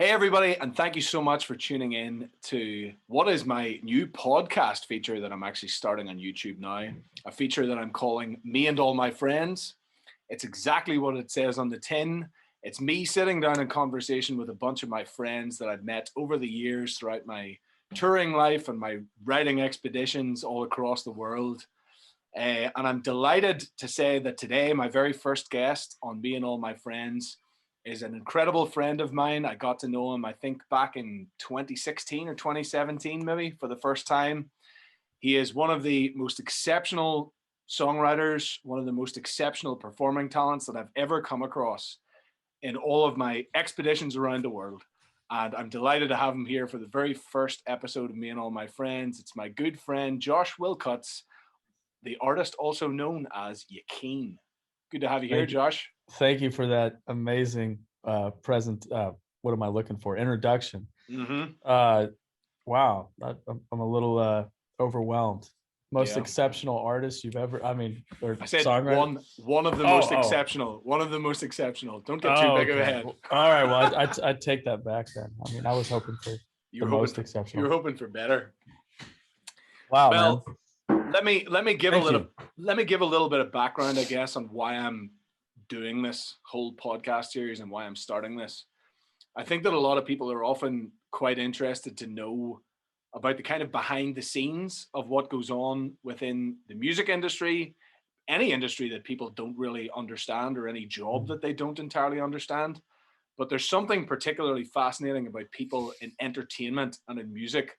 Hey, everybody, and thank you so much for tuning in to what is my new podcast feature that I'm actually starting on YouTube now. A feature that I'm calling Me and All My Friends. It's exactly what it says on the tin. It's me sitting down in conversation with a bunch of my friends that I've met over the years throughout my touring life and my writing expeditions all across the world. And I'm delighted to say that today, my very first guest on Me and All My Friends is an incredible friend of mine. I got to know him, I think, back in 2016 or 2017, maybe, for the first time. He is one of the most exceptional songwriters, one of the most exceptional performing talents that I've ever come across in all of my expeditions around the world. And I'm delighted to have him here for the very first episode of Me and All My Friends. It's my good friend, Josh Willcutts, the artist also known as Yakyn. Good to have you here, Josh. Thank you for that amazing what am I looking for? Introduction. Wow. I'm a little overwhelmed. Most exceptional artist you've ever, or I said songwriter? one of the most exceptional. One of the most exceptional. Don't get too big of a head. All right. Well, I'd take that back then. I mean, I was hoping for most exceptional. You were hoping for better. Wow. Well, man. let me give a little bit of background, I guess, on why I'm doing this whole podcast series and why I'm starting this. I think that a lot of people are often quite interested to know about the kind of behind the scenes of what goes on within the music industry, any industry that people don't really understand, or any job that they don't entirely understand. But there's something particularly fascinating about people in entertainment and in music,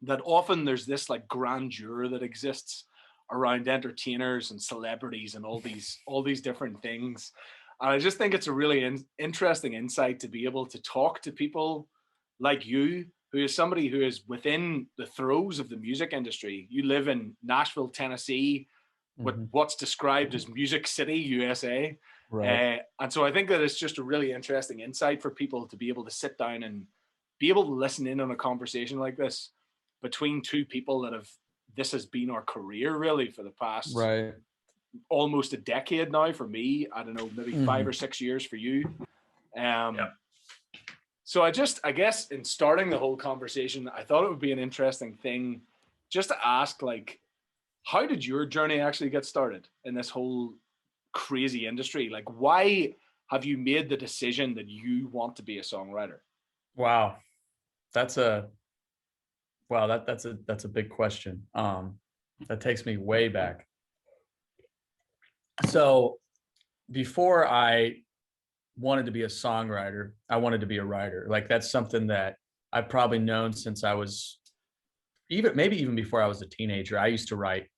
that often there's this like grandeur that exists around entertainers and celebrities and all these different things. And I just think it's a really interesting insight to be able to talk to people like you, who is somebody who is within the throes of the music industry. You live in Nashville, Tennessee, what's described as Music City, USA. Right. And so I think that it's just a really interesting insight for people to be able to sit down and be able to listen in on a conversation like this between two people that this has been our career really for the past almost a decade now for me. I don't know, maybe 5 or 6 years for you. So I guess in starting the whole conversation, I thought it would be an interesting thing just to ask, like, how did your journey actually get started in this whole crazy industry? Like, why have you made the decision that you want to be a songwriter? Wow. That's a big question. That takes me way back. So before I wanted to be a songwriter, I wanted to be a writer. Like, that's something that I've probably known since I was maybe even before I was a teenager. I used to write,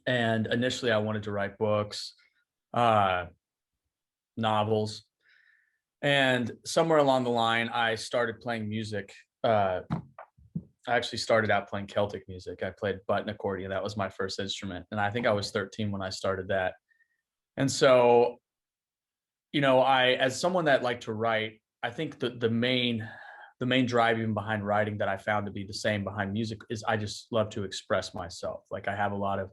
and initially I wanted to write books, novels, and somewhere along the line I started playing music. I actually started out playing Celtic music. I played button accordion. That was my first instrument. And I think I was 13 when I started that. And so, as someone that liked to write, I think the main drive even behind writing that I found to be the same behind music is I just love to express myself. Like, I have a lot of,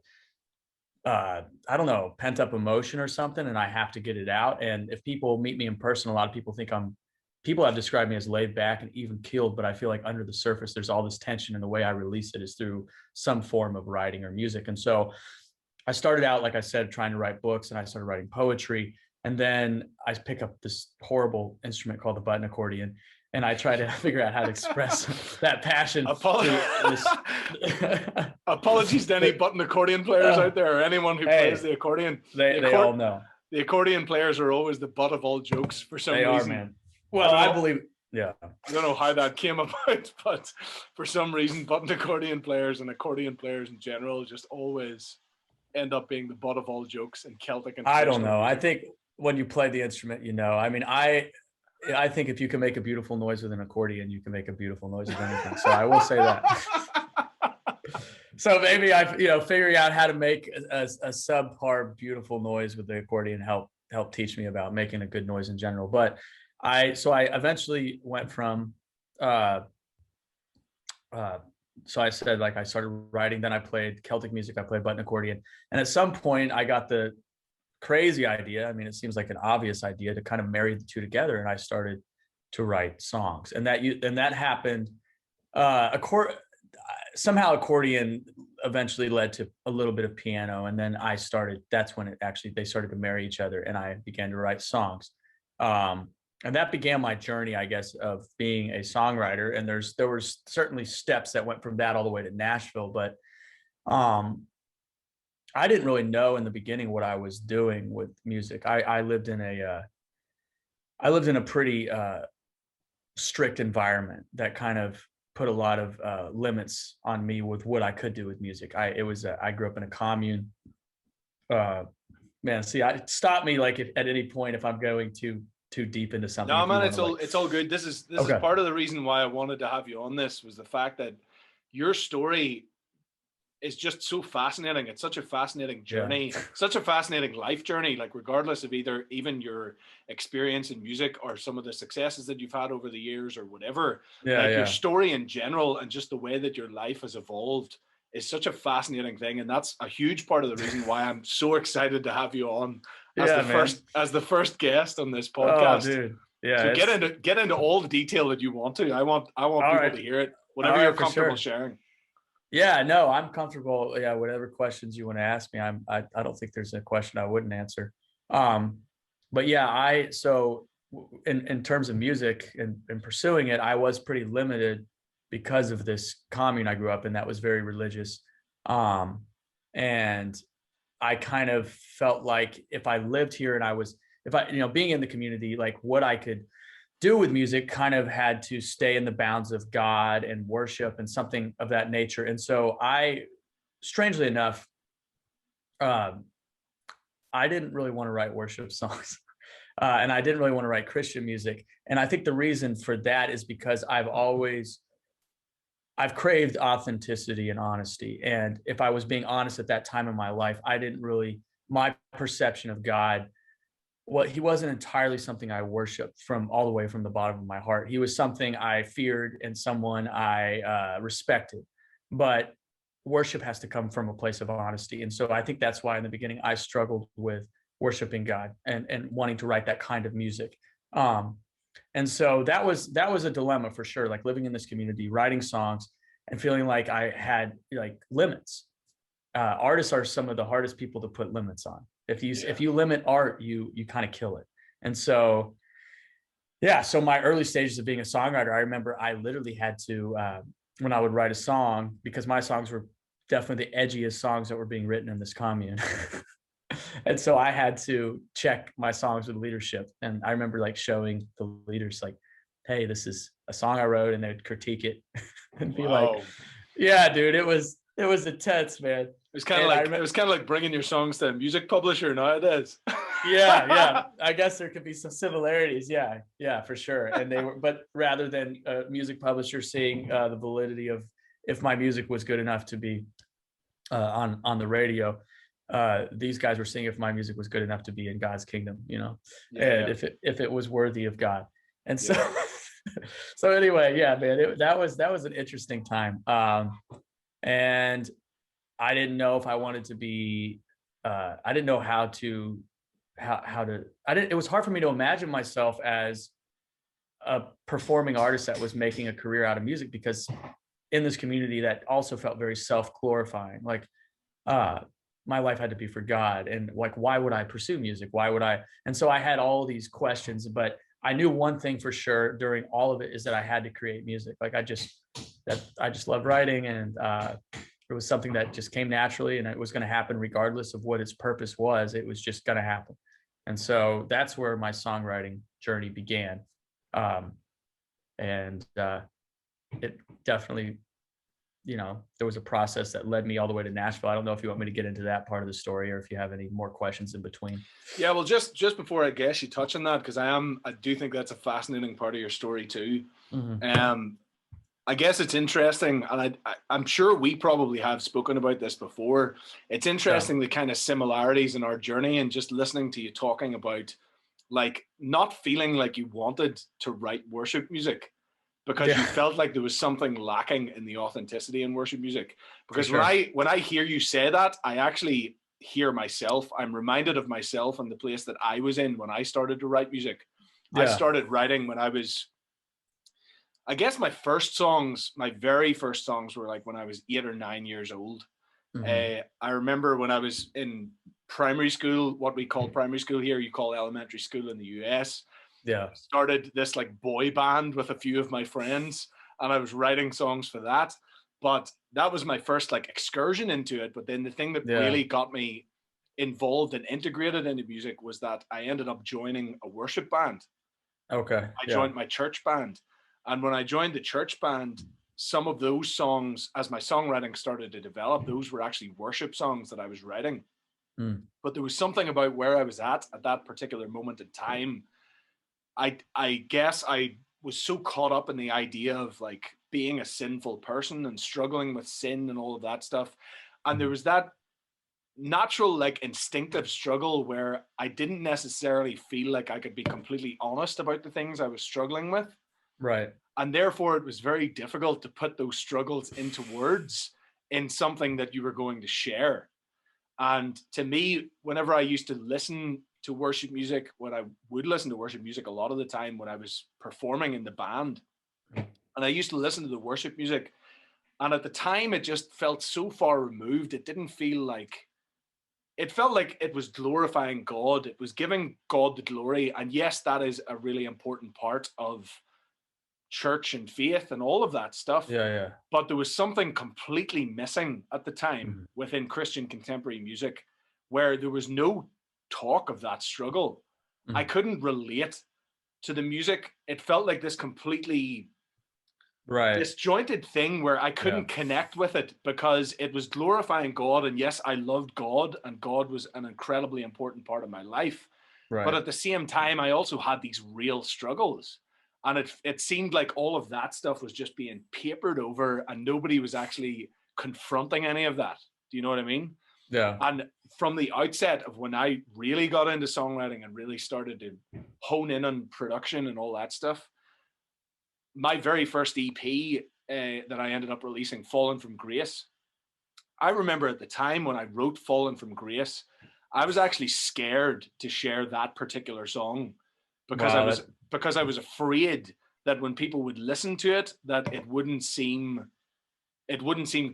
pent up emotion or something, and I have to get it out. And if people meet me in person, a lot of people think people have described me as laid back and even keeled, but I feel like under the surface, there's all this tension, and the way I release it is through some form of writing or music. And so I started out, like I said, trying to write books, and I started writing poetry. And then I pick up this horrible instrument called the button accordion, and I try to figure out how to express that passion. Apologies to any button accordion players out there, or anyone who plays the accordion. They all know. The accordion players are always the butt of all jokes for some reason. They are, man. Well, I believe, I don't know how that came about, but for some reason, button accordion players and accordion players in general just always end up being the butt of all jokes in Celtic and I don't know. Music. I think when you play the instrument, I mean, I think if you can make a beautiful noise with an accordion, you can make a beautiful noise with anything. So I will say that. So maybe figuring out how to make a subpar beautiful noise with the accordion help teach me about making a good noise in general. But I eventually went from so I said, like, I started writing, then I played Celtic music, I played button accordion. And at some point I got the crazy idea. I mean, it seems like an obvious idea to kind of marry the two together. And I started to write songs. And that happened, somehow accordion eventually led to a little bit of piano. And then that's when they started to marry each other, and I began to write songs. And that began my journey, I guess, of being a songwriter. And there was certainly steps that went from that all the way to Nashville. But I didn't really know in the beginning what I was doing with music. I lived in a pretty strict environment that kind of put a lot of limits on me with what I could do with music. I grew up in a commune. Man, see, stop me like at any point if I'm going too deep into something. No, man, it's all good. This is Okay. part of the reason why I wanted to have you on this, was the fact that your story is just so fascinating. It's such a fascinating journey, such a fascinating life journey, like regardless of even your experience in music or some of the successes that you've had over the years or whatever. Your story in general and just the way that your life has evolved is such a fascinating thing. And that's a huge part of the reason why I'm so excited to have you on as the first guest on this podcast. Oh, dude. Yeah. So get into all the detail that you want to. I want people to hear it, whatever you're comfortable sharing. Yeah, no, I'm comfortable. Yeah, whatever questions you want to ask me, I don't think there's a question I wouldn't answer. But yeah, so in terms of music and pursuing it, I was pretty limited because of this commune I grew up in that was very religious. And I kind of felt like if I lived here and being in the community, like what I could do with music kind of had to stay in the bounds of God and worship and something of that nature. And so strangely enough, I didn't really want to write worship songs. And I didn't really want to write Christian music. And I think the reason for that is because I've craved authenticity and honesty. And if I was being honest at that time in my life, my perception of God, he wasn't entirely something I worshiped from all the way from the bottom of my heart. He was something I feared and someone I respected. But worship has to come from a place of honesty. And so I think that's why in the beginning I struggled with worshiping God and wanting to write that kind of music. And so that was a dilemma for sure, like living in this community, writing songs and feeling like I had like limits. Artists are some of the hardest people to put limits on. If you limit art, you kind of kill it. And so, so my early stages of being a songwriter, I remember I literally had to, when I would write a song, because my songs were definitely the edgiest songs that were being written in this commune. And so I had to check my songs with leadership. And I remember like showing the leaders like, hey, this is a song I wrote, and they'd critique it and be like, yeah, dude, it was intense, man. It was kind of like bringing your songs to a music publisher nowadays. Yeah. I guess there could be some similarities. Yeah, for sure. And but rather than a music publisher seeing the validity of if my music was good enough to be on the radio, these guys were seeing if my music was good enough to be in God's kingdom, and if it was worthy of God. And so, so anyway, man, that was an interesting time. And I didn't know if I wanted to be, I didn't know how to, it was hard for me to imagine myself as a performing artist that was making a career out of music, because in this community that also felt very self-glorifying. Like, my life had to be for God. And like, why would I pursue music? Why would I? And so I had all these questions, but I knew one thing for sure during all of it is that I had to create music. Like I just loved writing, and it was something that just came naturally, and it was going to happen regardless of what its purpose was. It was just going to happen. And so that's where my songwriting journey began. And it definitely, there was a process that led me all the way to Nashville. I don't know if you want me to get into that part of the story or if you have any more questions in between. Yeah, well, just before I guess you touch on that, because I do think that's a fascinating part of your story too. Mm-hmm. I guess it's interesting, and I'm sure we probably have spoken about this before. It's interesting the kind of similarities in our journey, and just listening to you talking about like not feeling like you wanted to write worship music because you felt like there was something lacking in the authenticity in worship music. Because when I hear you say that, I actually hear myself. I'm reminded of myself and the place that I was in when I started to write music. I started writing when I was I guess my very first songs were like when I was 8 or 9 years old. Mhm. I remember when I was in primary school, what we call primary school here, you call elementary school in the US. Yeah. Started this like boy band with a few of my friends, and I was writing songs for that. But that was my first like excursion into it. But then the thing that Yeah. really got me involved and integrated into music was that I ended up joining a worship band. Okay. I Yeah. joined my church band. And when I joined the church band, some of those songs, as my songwriting started to develop, those were actually worship songs that I was writing. Mm. But there was something about where I was at that particular moment in time. I guess I was so caught up in the idea of like being a sinful person and struggling with sin and all of that stuff. And there Mhm. was that natural, like instinctive struggle where I didn't necessarily feel like I could be completely honest about the things I was struggling with. Right. And therefore, it was very difficult to put those struggles into words in something that you were going to share. And to me, whenever I used to listen to worship music, when I would listen to worship music a lot of the time when I was performing in the band, and I used to listen to the worship music, and at the time it just felt so far removed. It didn't feel like it felt like it was glorifying God. It was giving God the glory. And yes, that is a really important part of church and faith and all of that stuff. Yeah. Yeah. But there was something completely missing at the time Mhm. within Christian contemporary music where there was no talk of that struggle. I Mhm. couldn't relate to the music. It felt like this completely Right. disjointed thing where I Yeah. couldn't connect with it because it was glorifying God. And yes, I loved God, and God was an incredibly important part of my life. But Right. at the same time, I also had these real struggles. And it seemed like all of that stuff was just being papered over and nobody was actually confronting any of that. Do you know what I mean? Yeah. And from the outset of when I really got into songwriting and really started to hone in on production and all that stuff, my very first EP that I ended up releasing, Fallen from Grace, I remember at the time when I wrote Fallen from Grace, I was actually scared to share that particular song because I Wow. was because I was afraid that when people would listen to it, that it wouldn't seem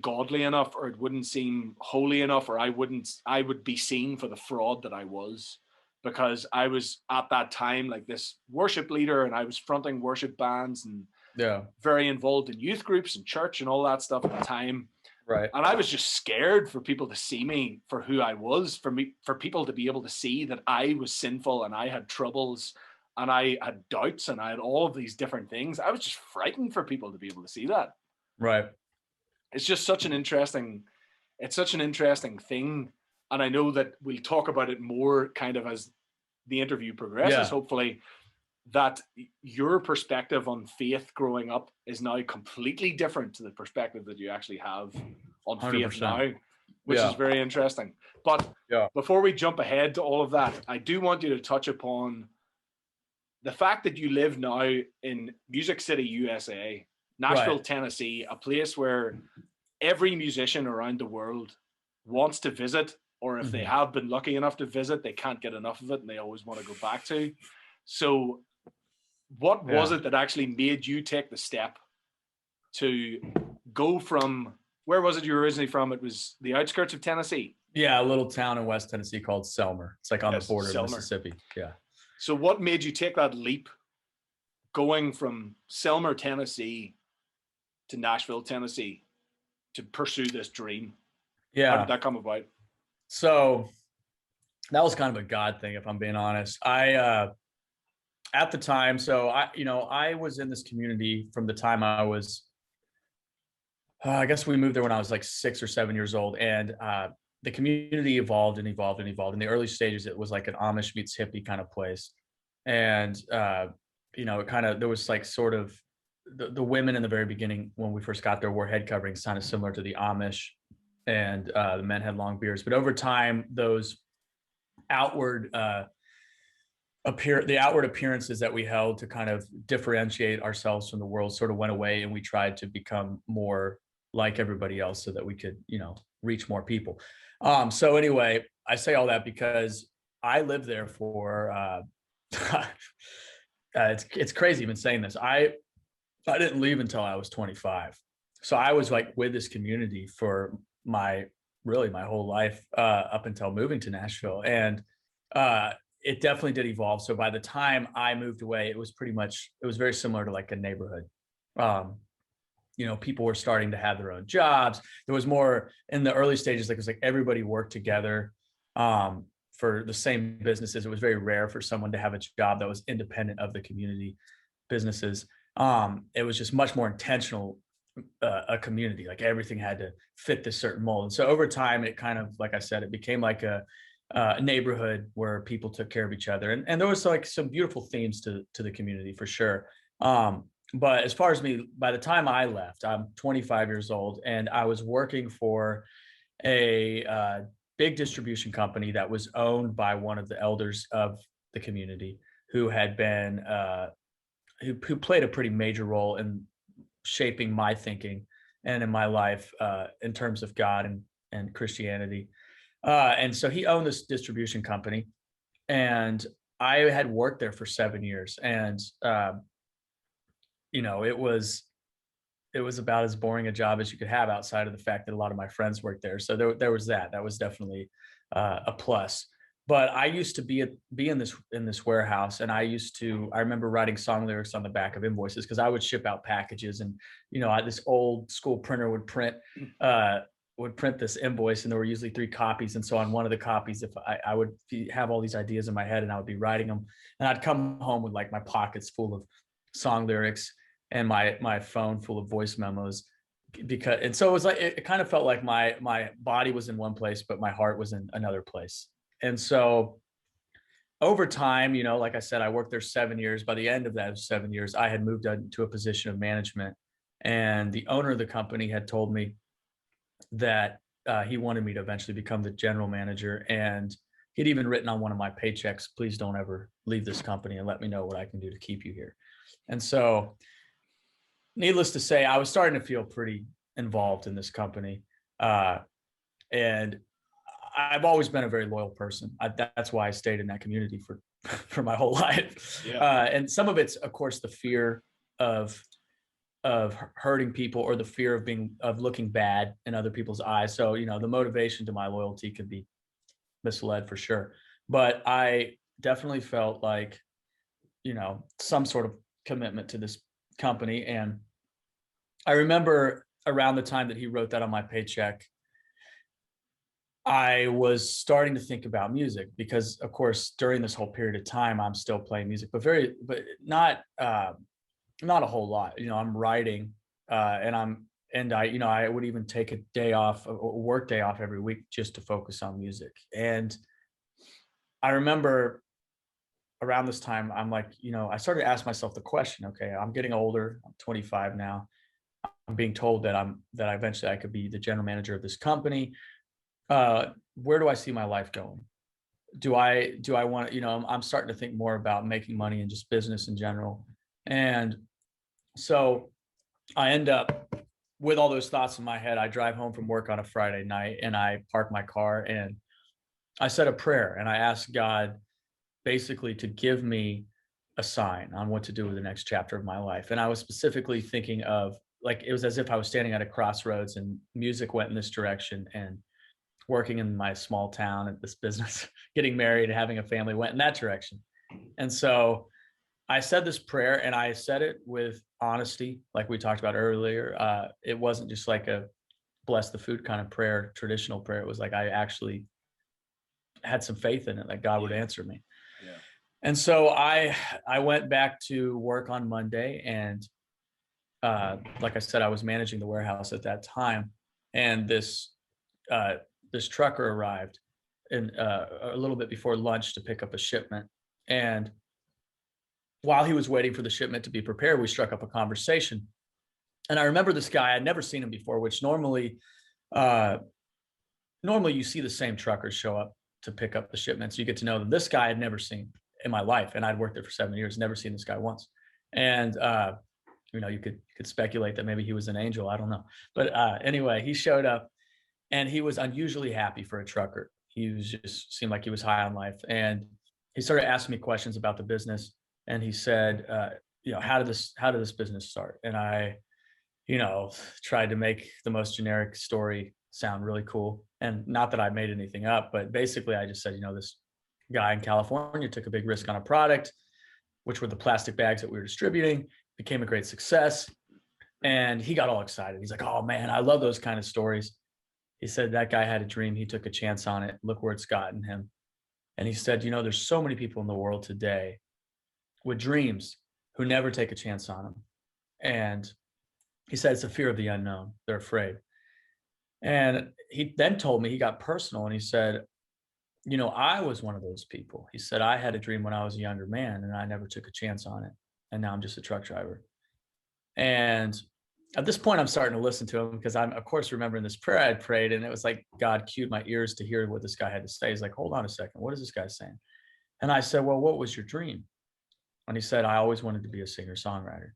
godly enough, or it wouldn't seem holy enough, or I would be seen for the fraud that I was, because I was at that time like this worship leader and I was fronting worship bands and Yeah. very involved in youth groups and church and all that stuff at the time. Right. And I was just scared for people to see me for who I was, for people to be able to see that I was sinful and I had troubles and I had doubts and I had all of these different things. I was just frightened for people to be able to see that. Right. It's just it's such an interesting thing. And I know that we'll talk about it more kind of as the interview progresses, Yeah. hopefully, that your perspective on faith growing up is now completely different to the perspective that you actually have on faith 100%. now, which is Yeah. very interesting. But Yeah. before we jump ahead to all of that, I do want you to touch upon the fact that you live now in Music City, USA, Nashville, Right. Tennessee, a place where every musician around the world wants to visit, or if they Mhm. have been lucky enough to visit, they can't get enough of it and they always want to go back to. So what was Yeah. it that actually made you take the step to go from, where was it you were originally from? It was the outskirts of Tennessee. Yeah. A little town in West Tennessee called Selmer. It's like on the Yes, border of Selmer. Mississippi. Yeah. So what made you take that leap going from Selmer, Tennessee to Nashville, Tennessee to pursue this dream? How did Yeah. that come about? So that was kind of a God thing, if I'm being honest. At the time, so I was in this community from the time I was, I guess we moved there when I was like 6 or 7 years old. And the community evolved and evolved and evolved. In the early stages, it was like an Amish meets hippie kind of place. And, it kind of, there was like sort of the women in the very beginning when we first got there wore head coverings, kind of similar to the Amish. And the men had long beards. But over time, those outward the outward appearances that we held to kind of differentiate ourselves from the world sort of went away, and we tried to become more like everybody else so that we could reach more people. So anyway, I say all that because I lived there for it's crazy even saying this. I didn't leave until I was 25. So I was like with this community for my whole life, up until moving to Nashville. And it definitely did evolve. So by the time I moved away, it was very similar to like a neighborhood. Um, people were starting to have their own jobs. There was more in the early stages, like it was like everybody worked together for the same businesses. It was very rare for someone to have a job that was independent of the community businesses. It was just much more intentional, a community. Like everything had to fit this certain mold. And so over time, it kind of, like I said, it became like a neighborhood where people took care of each other. And there was like some beautiful themes to the community for sure. But as far as me, by the time I left, I'm 25 years old, and I was working for a big distribution company that was owned by one of the elders of the community, who had been who played a pretty major role in shaping my thinking and in my life, in terms of God and Christianity. And so he owned this distribution company, and I had worked there for 7 years, and it was about as boring a job as you could have, outside of the fact that a lot of my friends worked there. So there was that was definitely a plus. But I used to be in this warehouse, and I remember writing song lyrics on the back of invoices, because I would ship out packages, and this old school printer would print this invoice, and there were usually 3 copies. And so on one of the copies, if I would have all these ideas in my head, and I would be writing them, and I'd come home with like my pockets full of song lyrics and my phone full of voice memos, and so it was like, it kind of felt like my body was in one place, but my heart was in another place. And so over time, like I said, I worked there 7 years. By the end of that 7 years, I had moved into a position of management, and the owner of the company had told me that he wanted me to eventually become the general manager. And he'd even written on one of my paychecks, "Please don't ever leave this company, and let me know what I can do to keep you here." And so, needless to say, I was starting to feel pretty involved in this company. And I've always been a very loyal person. That's why I stayed in that community for for my whole life. Yeah. And some of it's, of course, the fear of hurting people, or the fear of looking bad in other people's eyes. So the motivation to my loyalty could be misled for sure. But I definitely felt like some sort of commitment to this company. And I remember around the time that he wrote that on my paycheck, I was starting to think about music, because of course during this whole period of time I'm still playing music, but not not a whole lot. I'm writing, and I would even take a day off, a work day off every week, just to focus on music. And I remember around this time, I'm like, I started to ask myself the question, okay, I'm getting older, I'm 25 now. I'm being told that eventually I could be the general manager of this company. Where do I see my life going? Do I want to, I'm starting to think more about making money and just business in general. And so I end up with all those thoughts in my head. I drive home from work on a Friday night, and I park my car, and I said a prayer, and I asked God basically to give me a sign on what to do with the next chapter of my life. And I was specifically thinking of, like, it was as if I was standing at a crossroads, and music went in this direction, and working in my small town at this business, getting married and having a family went in that direction. And so I said this prayer, and I said it with honesty, like we talked about earlier. It wasn't just like a bless the food kind of prayer, traditional prayer. It was like I actually had some faith in it, that God would answer me. Yeah. And so I went back to work on Monday, and like I said, I was managing the warehouse at that time, and this trucker arrived a little bit before lunch to pick up a shipment. And while he was waiting for the shipment to be prepared, we struck up a conversation. And I remember this guy, I'd never seen him before, which normally you see the same truckers show up to pick up the shipments. You get to know them. This guy I'd never seen in my life, and I'd worked there for 7 years, never seen this guy once. And you could speculate that maybe he was an angel. I don't know. But anyway, he showed up, and he was unusually happy for a trucker. He was just seemed like he was high on life. And he started asking me questions about the business. And he said, how did this business start? And I, tried to make the most generic story sound really cool. And not that I made anything up, but basically I just said, this guy in California took a big risk on a product, which were the plastic bags that we were distributing, became a great success. And he got all excited. He's like, oh man, I love those kind of stories. He said that guy had a dream. He took a chance on it. Look where it's gotten him. And he said, there's so many people in the world today with dreams who never take a chance on them. And he said it's a fear of the unknown. They're afraid. And he then told me, he got personal and he said, I was one of those people. He said, I had a dream when I was a younger man and I never took a chance on it. And now I'm just a truck driver. And at this point, I'm starting to listen to him because I'm, of course, remembering this prayer I had prayed. And it was like God cued my ears to hear what this guy had to say. He's like, hold on a second. What is this guy saying? And I said, well, what was your dream? And he said, I always wanted to be a singer-songwriter.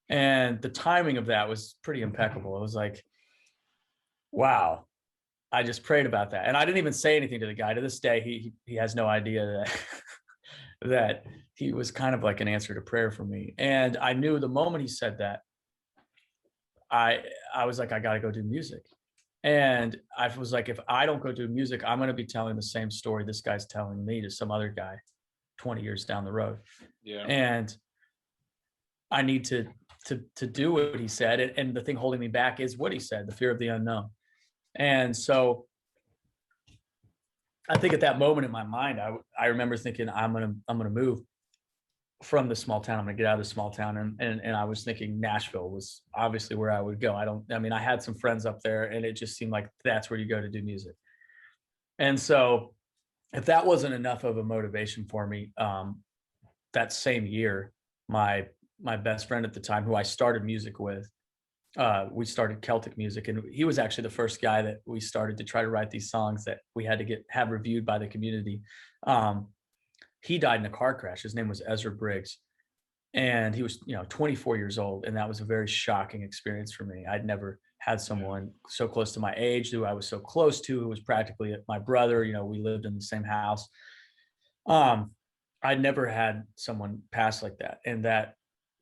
And the timing of that was pretty impeccable. It was like, wow, I just prayed about that. And I didn't even say anything to the guy. To this day, he has no idea that that he was kind of like an answer to prayer for me. And I knew the moment he said that, I was like, I got to go do music. And I was like, if I don't go do music, I'm going to be telling the same story this guy's telling me to some other guy 20 years down the road. Yeah. And I need to do what he said. And the thing holding me back is what he said, the fear of the unknown. And so I think at that moment in my mind, I remember thinking, I'm going to move from the small town. I'm going to get out of the small town. And I was thinking Nashville was obviously where I would go. I had some friends up there and it just seemed like that's where you go to do music. And so if that wasn't enough of a motivation for me, that same year, my best friend at the time, who I started music with, we started Celtic music, and he was actually the first guy that we started to try to write these songs that we had to have reviewed by the community. He died in a car crash. His name was Ezra Briggs, and he was 24 years old, and that was a very shocking experience for me. I'd never had someone so close to my age, who I was so close to, who was practically my brother. We lived in the same house. I'd never had someone pass like that, and that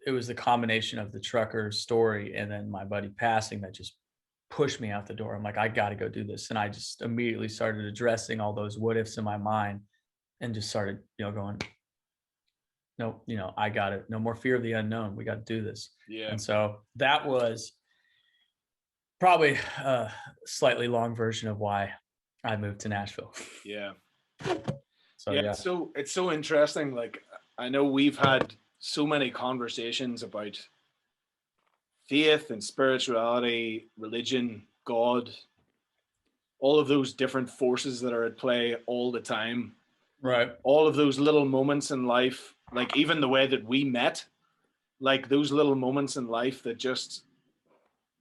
it was the combination of the trucker story and then my buddy passing that just pushed me out the door. I'm like, I got to go do this. And I just immediately started addressing all those what ifs in my mind and just started, going, no, I got it. No more fear of the unknown. We got to do this. Yeah. And so that was probably a slightly long version of why I moved to Nashville. Yeah. So yeah. It's so interesting. Like, I know we've had so many conversations about faith and spirituality, religion, God, all of those different forces that are at play all the time. Right. All of those little moments in life, like even the way that we met, like those little moments in life that just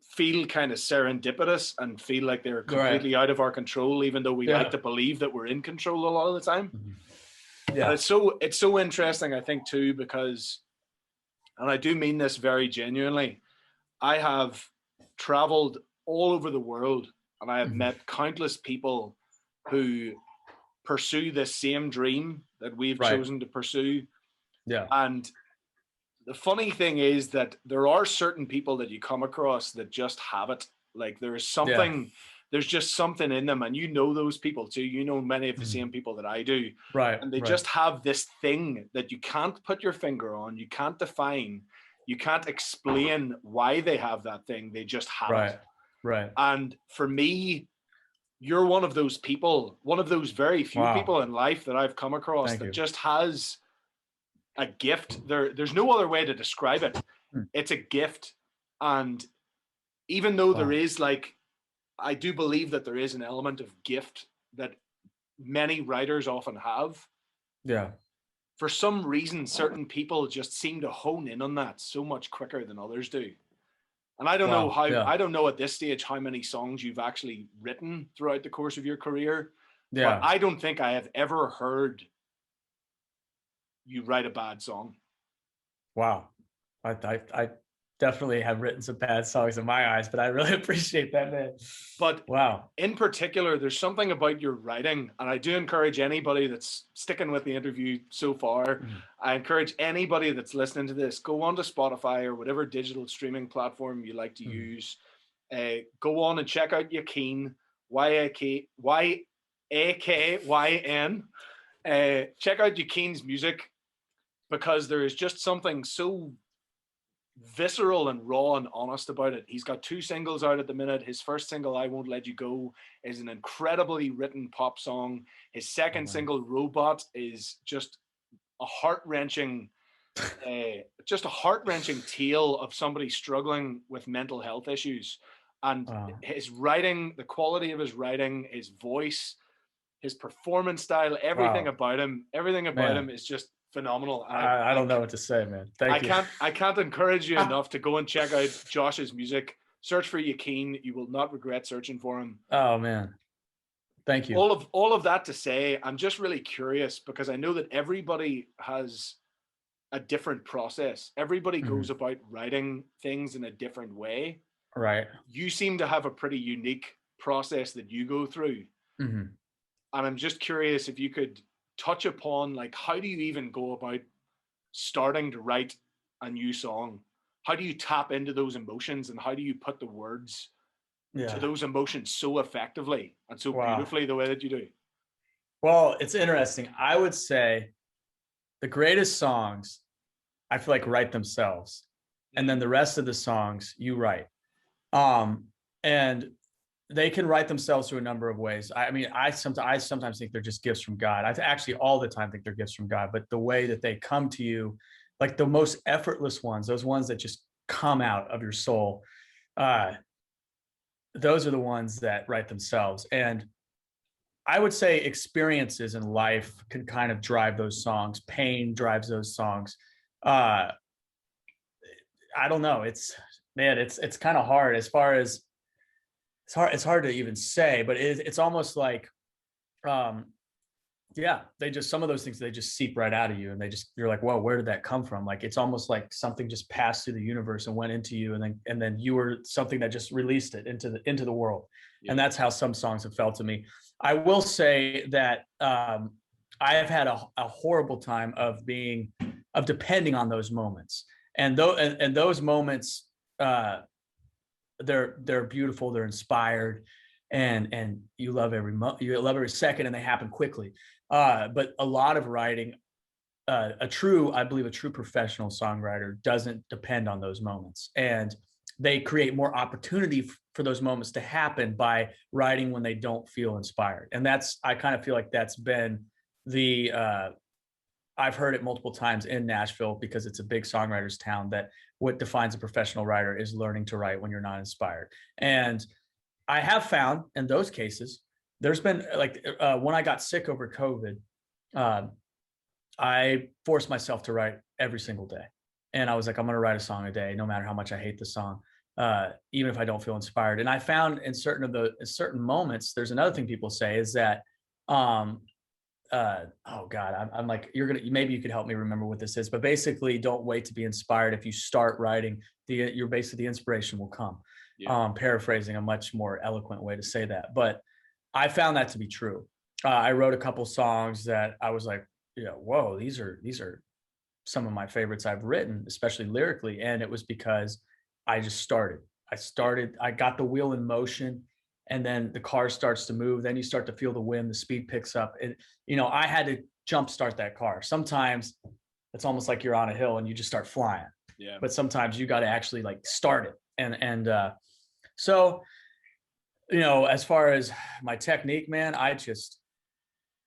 feel kind of serendipitous and feel like they're completely out of our control, even though we like to believe that we're in control a lot of the time. Mm-hmm. Yeah. And it's so interesting, I think, too, because, and I do mean this very genuinely, I have traveled all over the world and I have met countless people who pursue this same dream that we've chosen to pursue. Yeah. And the funny thing is that there are certain people that you come across that just have it. Like there is something, there's just something in them, and those people too. Many of the same people that I do. Right. And they just have this thing that you can't put your finger on, you can't define, you can't explain why they have that thing. They just have it. Right. And for me, you're one of those people, one of those very few people in life that I've come across that just has a gift. There's no other way to describe it. It's a gift. And even though there is I do believe that there is an element of gift that many writers often have. Yeah. For some reason, certain people just seem to hone in on that so much quicker than others do. And I don't know I don't know at this stage how many songs you've actually written throughout the course of your career. Yeah. But I don't think I have ever heard you write a bad song. Wow. I definitely have written some bad songs in my eyes, but I really appreciate that, man. But wow. in particular, there's something about your writing, and I do encourage anybody that's sticking with the interview so far, I encourage anybody that's listening to this, go on to Spotify or whatever digital streaming platform you like to use. Go on and check out Yakyn, Yakyn. Check out Yakyn's music, because there is just something so visceral and raw and honest about it. He's got 2 singles out at the minute. His first single, I Won't Let You Go, is an incredibly written pop song. His second single, Robot, is just a heart-wrenching tale of somebody struggling with mental health issues. And his writing, the quality of his writing, his voice, his performance style, everything about him is just phenomenal. I don't know what to say, man. Thank you. I can't encourage you enough to go and check out Josh's music. Search for Yakyn. You will not regret searching for him. Oh man, thank you. All of that to say, I'm just really curious, because I know that everybody has a different process. Everybody goes about writing things in a different way. Right. You seem to have a pretty unique process that you go through. And I'm just curious if you could touch upon, like, how do you even go about starting to write a new song? How do you tap into those emotions, and how do you put the words to those emotions so effectively and so beautifully the way that you do? Well, it's interesting. I would say the greatest songs, I feel like, write themselves, and then the rest of the songs you write. And they can write themselves through a number of ways. I mean, I sometimes think they're just gifts from God. I actually all the time think they're gifts from God, but the way that they come to you, like the most effortless ones, those ones that just come out of your soul, those are the ones that write themselves. And I would say experiences in life can kind of drive those songs. Pain drives those songs. I don't know. It's kind of hard as far as, it's hard to even say, but it's almost like, they just, some of those things, they just seep right out of you, and you're like, whoa, where did that come from? Like, it's almost like something just passed through the universe and went into you, and then you were something that just released it into the world. And that's how some songs have felt to me. I will say that I have had a horrible time of depending on those moments, and those moments, they're beautiful, they're inspired, and you love every second, and they happen quickly. But a lot of writing, I believe a true professional songwriter doesn't depend on those moments, and they create more opportunity for those moments to happen by writing when they don't feel inspired. And I kind of feel like that's been I've heard it multiple times in Nashville, because it's a big songwriters town, that what defines a professional writer is learning to write when you're not inspired. And I have found in those cases, there's been like, when I got sick over COVID, I forced myself to write every single day. And I was like, I'm going to write a song a day, no matter how much I hate the song, even if I don't feel inspired. And I found in certain moments, there's another thing people say is that, oh God, I'm like, maybe you could help me remember what this is, but basically don't wait to be inspired. If you start writing, the inspiration will come. Paraphrasing a much more eloquent way to say that. But I found that to be true. I wrote a couple songs that I was like, whoa, these are some of my favorites I've written, especially lyrically. And it was because I just started. I got the wheel in motion, and then the car starts to move. Then you start to feel the wind, the speed picks up. And, I had to jumpstart that car. Sometimes it's almost like you're on a hill and you just start flying. Yeah. But sometimes you got to actually like start it. So, as far as my technique, man, I just,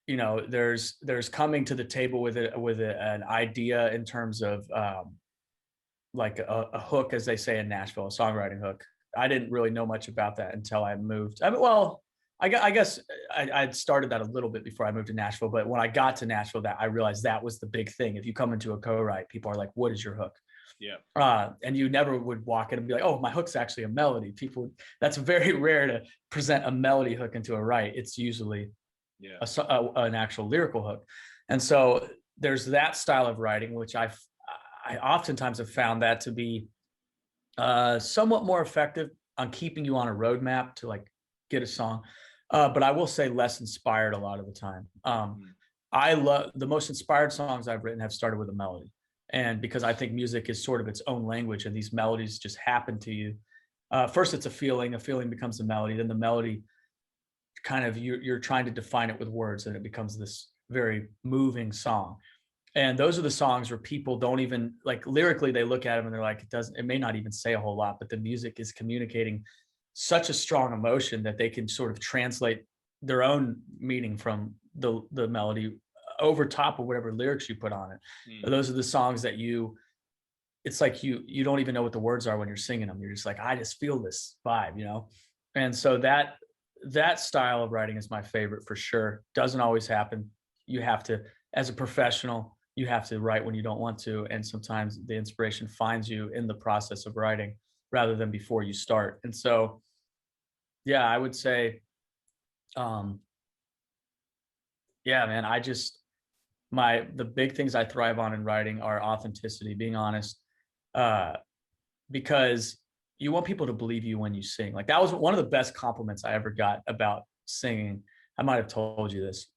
there's coming to the table with an idea in terms of like a hook, as they say in Nashville, a songwriting hook. I didn't really know much about that until I moved. I guess I'd started that a little bit before I moved to Nashville, but when I got to Nashville, I realized that was the big thing. If you come into a co-write, people are like, what is your hook? Yeah. And you never would walk in and be like, oh, my hook's actually a melody. That's very rare to present a melody hook into a write. It's usually an actual lyrical hook. And so there's that style of writing, which I oftentimes have found that to be Somewhat more effective on keeping you on a roadmap to like get a song. But I will say less inspired a lot of the time. I love the most inspired songs I've written have started with a melody. And because I think music is sort of its own language and these melodies just happen to you. First, it's a feeling becomes a melody. Then the melody kind of, you're trying to define it with words and it becomes this very moving song. And those are the songs where people don't even like lyrically, they look at them and they're like, it may not even say a whole lot, but the music is communicating such a strong emotion that they can sort of translate their own meaning from the melody over top of whatever lyrics you put on it. Those are the songs that it's like you don't even know what the words are when you're singing them. You're just like, I just feel this vibe, you know? And so that style of writing is my favorite for sure. Doesn't always happen. You have to, as a professional, you have to write when you don't want to. And sometimes the inspiration finds you in the process of writing rather than before you start. And so, yeah, I would say, yeah, man, the big things I thrive on in writing are authenticity, being honest, because you want people to believe you when you sing. Like that was one of the best compliments I ever got about singing. I might have told you this,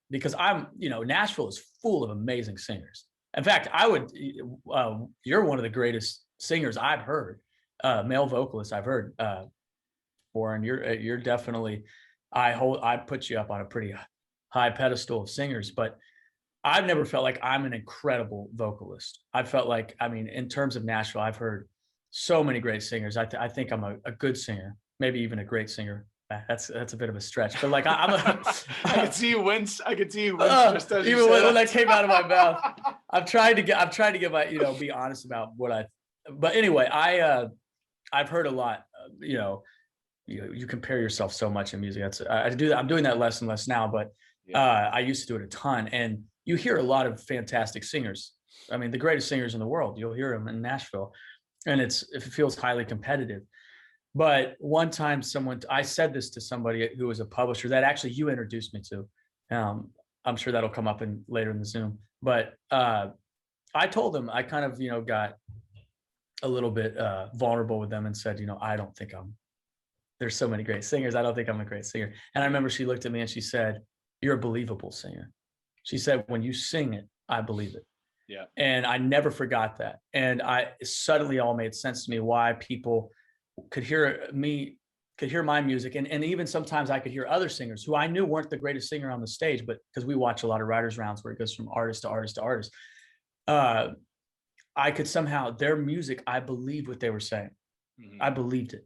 because Nashville is full of amazing singers. In fact, you're one of the greatest singers I've heard, male vocalists I've heard, Warren. You're definitely, I put you up on a pretty high pedestal of singers, but I've never felt like I'm an incredible vocalist. I felt like, I mean, in terms of Nashville, I've heard so many great singers. I think I'm a good singer, maybe even a great singer. That's a bit of a stretch, but like I could see you wince. I could see you wince just as even when that came out of my mouth. I've tried to get my, be honest about what but anyway, I've heard a lot, you compare yourself so much in music. I'm doing that less and less now, but I used to do it a ton. And you hear a lot of fantastic singers. I mean, the greatest singers in the world, you'll hear them in Nashville, and it feels highly competitive. But one time I said this to somebody who was a publisher that actually you introduced me to. I'm sure that'll come up later in the Zoom. But I told them, I kind of, got a little bit vulnerable with them and said, I don't think there's so many great singers. I don't think I'm a great singer. And I remember she looked at me and she said, you're a believable singer. She said, when you sing it, I believe it. Yeah. And I never forgot that. And it suddenly all made sense to me why people could hear my music. And even sometimes I could hear other singers who I knew weren't the greatest singer on the stage, but because we watch a lot of writers' rounds where it goes from artist to artist to artist, I could somehow, their music, I believed what they were saying. I believed it.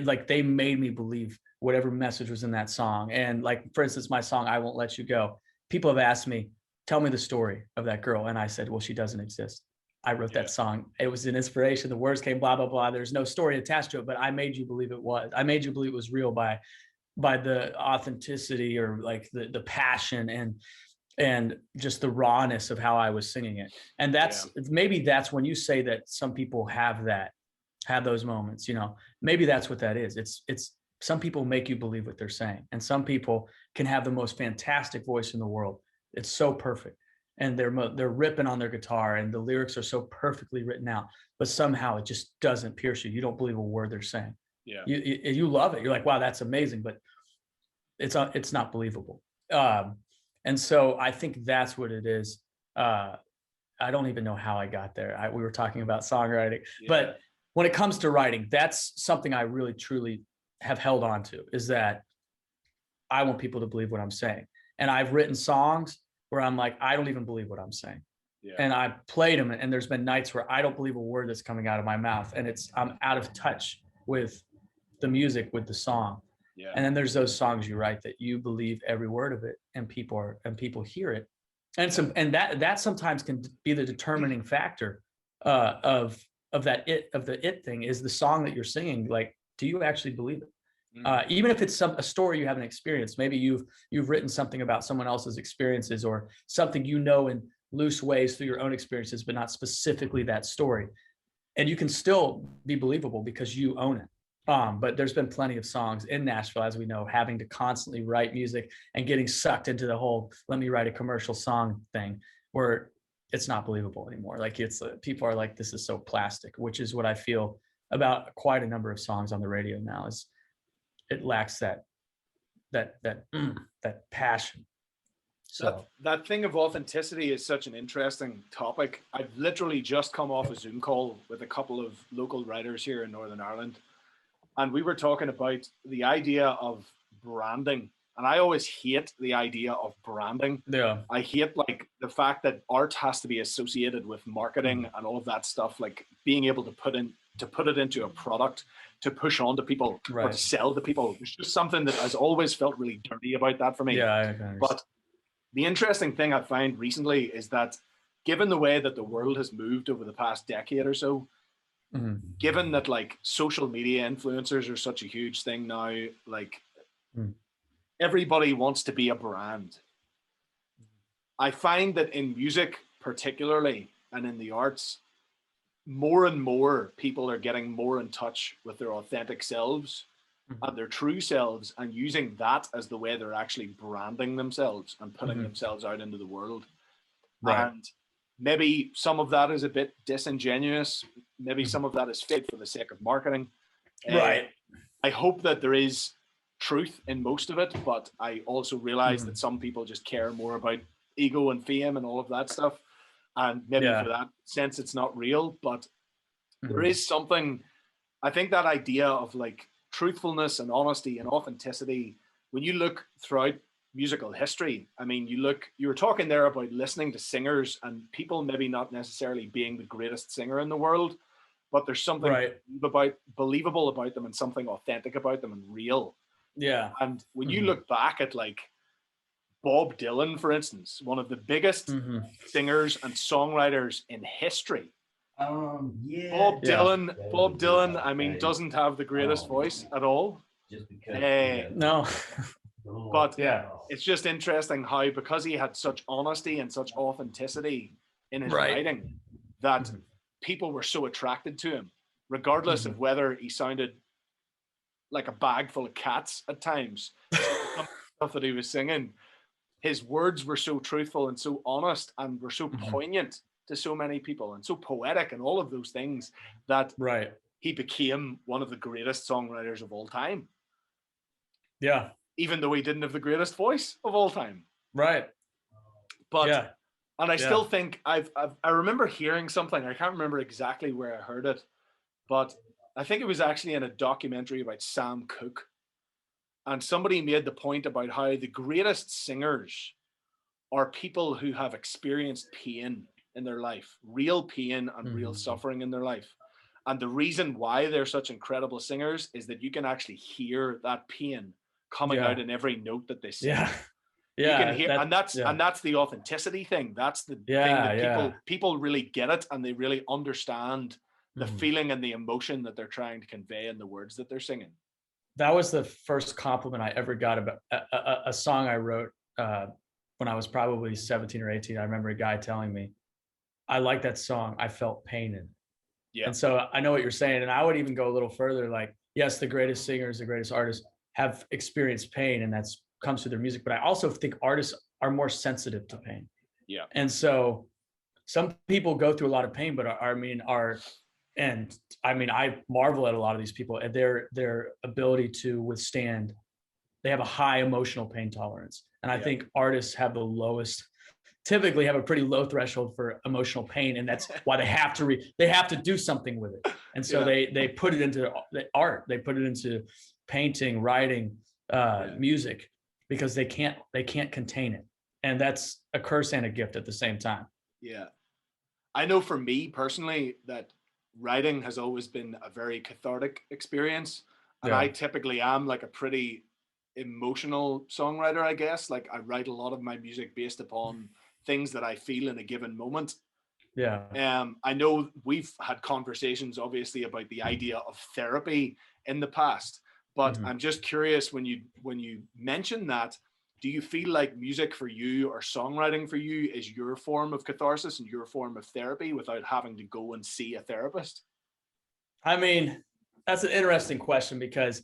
Like they made me believe whatever message was in that song. And like, for instance, my song, I Won't Let You Go. People have asked me, tell me the story of that girl. And I said, well, she doesn't exist. I wrote that song. It was an inspiration. The words came, blah, blah, blah. There's no story attached to it, but I made you believe it was. I made you believe it was real by the authenticity or like the passion and just the rawness of how I was singing it. And maybe that's when you say that some people have those moments, maybe that's what that is. It's some people make you believe what they're saying. And some people can have the most fantastic voice in the world. It's so perfect. And they're ripping on their guitar and the lyrics are so perfectly written out, but somehow it just doesn't pierce you. You don't believe a word they're saying. Yeah. You love it. You're like, wow, that's amazing, but it's not believable. And so I think that's what it is. I don't even know how I got there. We were talking about songwriting, but when it comes to writing, that's something I really, truly have held on to, is that I want people to believe what I'm saying. And I've written songs where I'm like, I don't even believe what I'm saying. Yeah. And I played them, and there's been nights where I don't believe a word that's coming out of my mouth, and I'm out of touch with the music, with the song. Yeah. And then there's those songs you write that you believe every word of it, and people hear it, and that sometimes can be the determining factor of the it thing, is the song that you're singing. Like, do you actually believe it? Even if it's a story you haven't experienced, maybe you've written something about someone else's experiences, or something in loose ways through your own experiences, but not specifically that story, and you can still be believable because you own it. But there's been plenty of songs in Nashville, as we know, having to constantly write music and getting sucked into the whole "let me write a commercial song" thing, where it's not believable anymore. Like people are like, this is so plastic, which is what I feel about quite a number of songs on the radio now is it lacks that passion. So that thing of authenticity is such an interesting topic. I've literally just come off a Zoom call with a couple of local writers here in Northern Ireland, and we were talking about the idea of branding. And I always hate the idea of branding. yeah, I hate like the fact that art has to be associated with marketing and all of that stuff, like being able to put it into a product to push on to people or to sell to people. It's just something that has always felt really dirty about that for me. Yeah, but the interesting thing I find recently is that given the way that the world has moved over the past decade or so, given that like social media influencers are such a huge thing now, like everybody wants to be a brand. I find that in music particularly and in the arts, more and more people are getting more in touch with their authentic selves and their true selves, and using that as the way they're actually branding themselves and putting themselves out into the world. And maybe some of that is a bit disingenuous. Maybe some of that is fake for the sake of marketing. I hope that there is truth in most of it, but I also realize that some people just care more about ego and fame and all of that stuff. And maybe for that sense, it's not real, but there is something, I think that idea of like truthfulness and honesty and authenticity, when you look throughout musical history, I mean, you were talking there about listening to singers and people maybe not necessarily being the greatest singer in the world, but there's something believable about them and something authentic about them and real. Yeah. And when you look back at like Bob Dylan, for instance, one of the biggest singers and songwriters in history. Bob Dylan, I mean, doesn't have the greatest voice at all. Just because no. But it's just interesting how, because he had such honesty and such authenticity in his writing, that people were so attracted to him, regardless of whether he sounded like a bag full of cats at times. Stuff that he was singing, his words were so truthful and so honest and were so poignant to so many people and so poetic and all of those things that he became one of the greatest songwriters of all time. Yeah. Even though he didn't have the greatest voice of all time. Right. But, and I still think I remember hearing something, I can't remember exactly where I heard it, but I think it was actually in a documentary about Sam Cooke. And somebody made the point about how the greatest singers are people who have experienced pain in their life, real pain and real suffering in their life. And the reason why they're such incredible singers is that you can actually hear that pain coming out in every note that they sing. You can hear, and that's the authenticity thing. That's the thing that people really get it, and they really understand the feeling and the emotion that they're trying to convey in the words that they're singing. That was the first compliment I ever got about a song I wrote when I was probably 17 or 18. I remember a guy telling me, I like that song. I felt pain in it. Yeah. And so I know what you're saying. And I would even go a little further, like, yes, the greatest singers, the greatest artists have experienced pain, and that's comes through their music. But I also think artists are more sensitive to pain. Yeah. And so some people go through a lot of pain, but I marvel at a lot of these people and their ability to withstand. They have a high emotional pain tolerance. And I think artists have the lowest, typically have a pretty low threshold for emotional pain. And that's why they have to do something with it. And so they put it into the art, they put it into painting, writing, music, because they can't contain it. And that's a curse and a gift at the same time. Yeah. I know for me personally that writing has always been a very cathartic experience. And I typically am like a pretty emotional songwriter, I guess. Like I write a lot of my music based upon things that I feel in a given moment. Yeah. I know we've had conversations obviously about the idea of therapy in the past, but I'm just curious, when you mention that, do you feel like music for you or songwriting for you is your form of catharsis and your form of therapy without having to go and see a therapist? I mean, that's an interesting question, because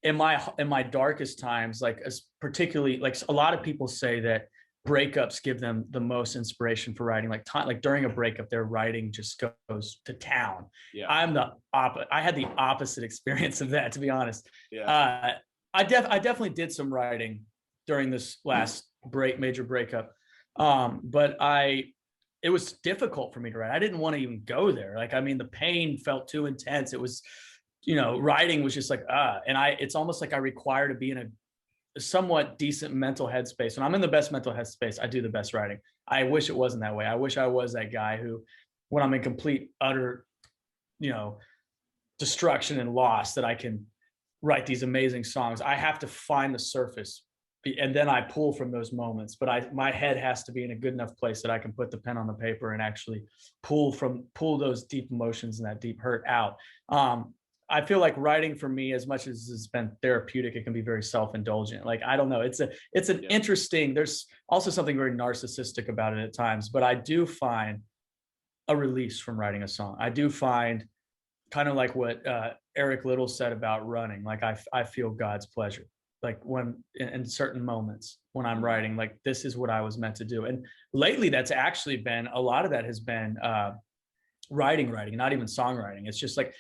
in my darkest times, like particularly, like a lot of people say that breakups give them the most inspiration for writing. Like during a breakup, their writing just goes to town. Yeah. I had the opposite experience of that, to be honest. Yeah. I definitely did some writing during this last major breakup. But it was difficult for me to write. I didn't want to even go there. Like, I mean, the pain felt too intense. It was, writing was just like, it's almost like I require to be in a somewhat decent mental headspace. When I'm in the best mental headspace, I do the best writing. I wish it wasn't that way. I wish I was that guy who, when I'm in complete, utter, destruction and loss, that I can write these amazing songs. I have to find the surface, and then I pull from those moments. But my head has to be in a good enough place that I can put the pen on the paper and actually pull those deep emotions and that deep hurt out. I feel like writing for me, as much as it's been therapeutic, it can be very self-indulgent. Like, I don't know, it's an interesting, there's also something very narcissistic about it at times, but I do find a release from writing a song. I do find, kind of like what Eric Liddell said about running, like I feel God's pleasure. Like when in certain moments when I'm writing, like, this is what I was meant to do. And lately that's actually been, a lot of that has been writing, not even songwriting. It's just like,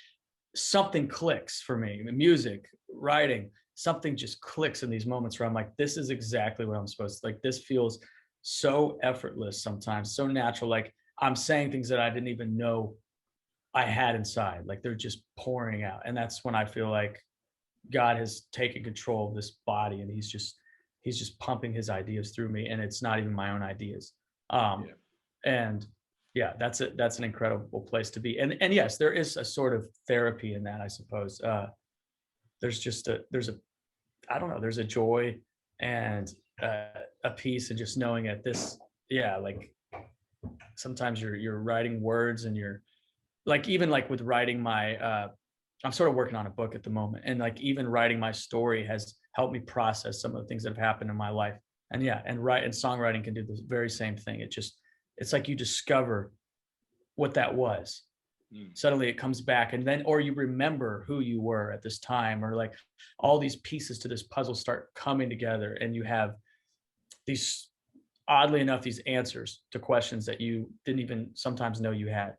something clicks for me. Music, writing, something just clicks in these moments where I'm like, this is exactly what I'm supposed to, like, this feels so effortless sometimes, so natural. Like, I'm saying things that I didn't even know I had inside, like they're just pouring out. And that's when I feel like God has taken control of this body, and he's just pumping his ideas through me, and it's not even my own ideas. And yeah, that's an incredible place to be. And yes, there is a sort of therapy in that, I suppose. There's a joy and a peace, and just knowing that this, like, sometimes you're writing words, and you're like, even like with writing my, I'm sort of working on a book at the moment, and like, even writing my story has helped me process some of the things that have happened in my life. And songwriting can do the very same thing. It's like you discover what that was. Suddenly it comes back, and then, or you remember who you were at this time, or like all these pieces to this puzzle start coming together, and you have these, oddly enough, these answers to questions that you didn't even sometimes know you had.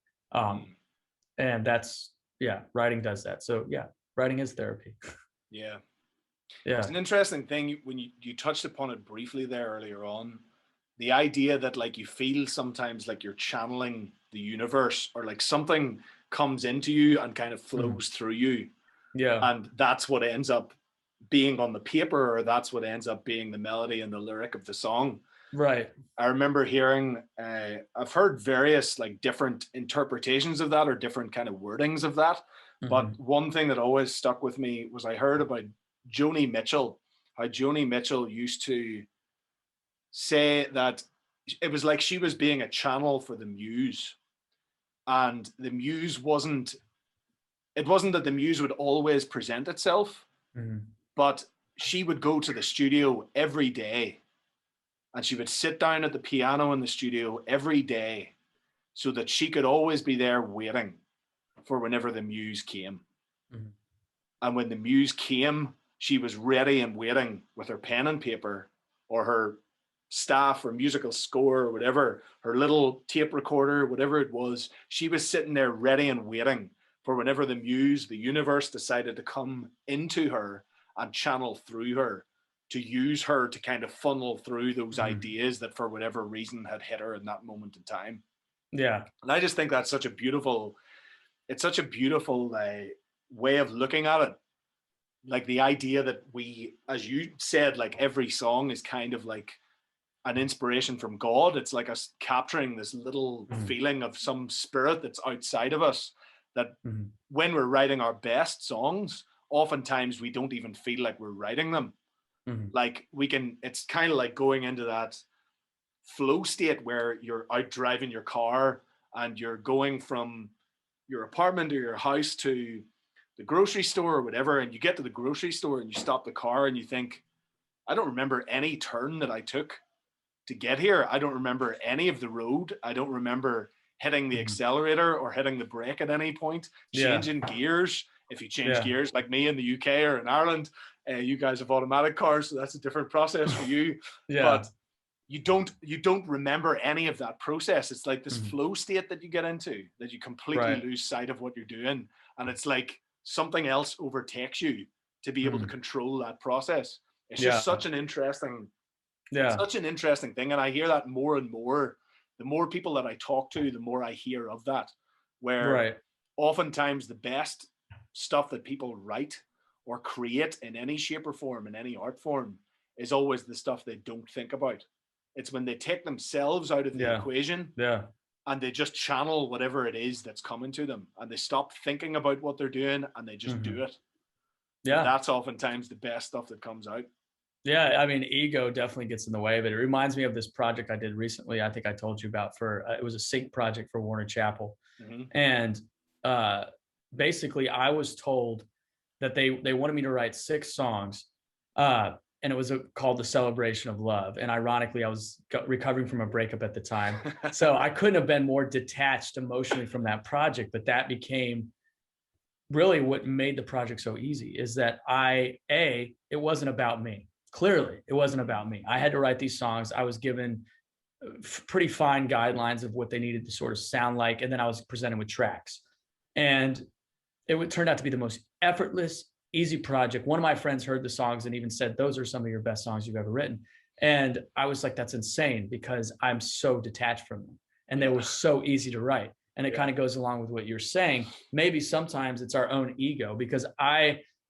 And that's, writing does that. So writing is therapy. Yeah. Yeah. It's an interesting thing when you touched upon it briefly there earlier on. The idea that, like, you feel sometimes like you're channeling the universe, or like something comes into you and kind of flows through you. Yeah. And that's what ends up being on the paper, or that's what ends up being the melody and the lyric of the song. Right. I remember hearing, I've heard various like different interpretations of that, or different kind of wordings of that. But one thing that always stuck with me was, I heard about Joni Mitchell, how Joni Mitchell used to say that it was like she was being a channel for the muse, and the muse wasn't that the muse would always present itself, but she would go to the studio every day, and she would sit down at the piano in the studio every day, so that she could always be there waiting for whenever the muse came. And when the muse came, she was ready and waiting with her pen and paper, or her staff, or musical score, or whatever, her little tape recorder, whatever it was. She was sitting there ready and waiting for whenever the muse, the universe, decided to come into her and channel through her, to use her to kind of funnel through those ideas that for whatever reason had hit her in that moment in time. Yeah. And I just think that's such a beautiful way of looking at it. Like, the idea that we, as you said, like, every song is kind of like an inspiration from God. It's like us capturing this little feeling of some spirit that's outside of us, that when we're writing our best songs, oftentimes we don't even feel like we're writing them. Like, it's kind of like going into that flow state where you're out driving your car, and you're going from your apartment or your house to the grocery store or whatever, and you get to the grocery store and you stop the car and you think, I don't remember any turn that I took to get here. I don't remember any of the road. I don't remember hitting the accelerator or hitting the brake at any point, changing gears. If you change gears like me in the UK or in Ireland, you guys have automatic cars, so that's a different process for you. But you don't remember any of that process. It's like this flow state that you get into, that you completely lose sight of what you're doing, and it's like something else overtakes you to be able to control that process. It's just such an interesting thing, and I hear that more and more. The more people that I talk to, the more I hear of that, where oftentimes the best stuff that people write or create in any shape or form, in any art form, is always the stuff they don't think about. It's when they take themselves out of the equation and they just channel whatever it is that's coming to them, and they stop thinking about what they're doing and they just do it. Yeah. That's oftentimes the best stuff that comes out. Yeah, I mean, ego definitely gets in the way of it. It reminds me of this project I did recently. I think I told you about it was a sync project for Warner Chappell. And basically I was told that they wanted me to write 6 songs. And it was called The Celebration of Love. And ironically, I was recovering from a breakup at the time. So I couldn't have been more detached emotionally from that project, but that became really what made the project so easy, is that it wasn't about me. Clearly, it wasn't about me. I had to write these songs. I was given pretty fine guidelines of what they needed to sort of sound like. And then I was presented with tracks. And it turned out to be the most effortless, easy project. One of my friends heard the songs and even said, those are some of your best songs you've ever written. And I was like, that's insane, because I'm so detached from them. And they were so easy to write. And it kind of goes along with what you're saying. Maybe sometimes it's our own ego, because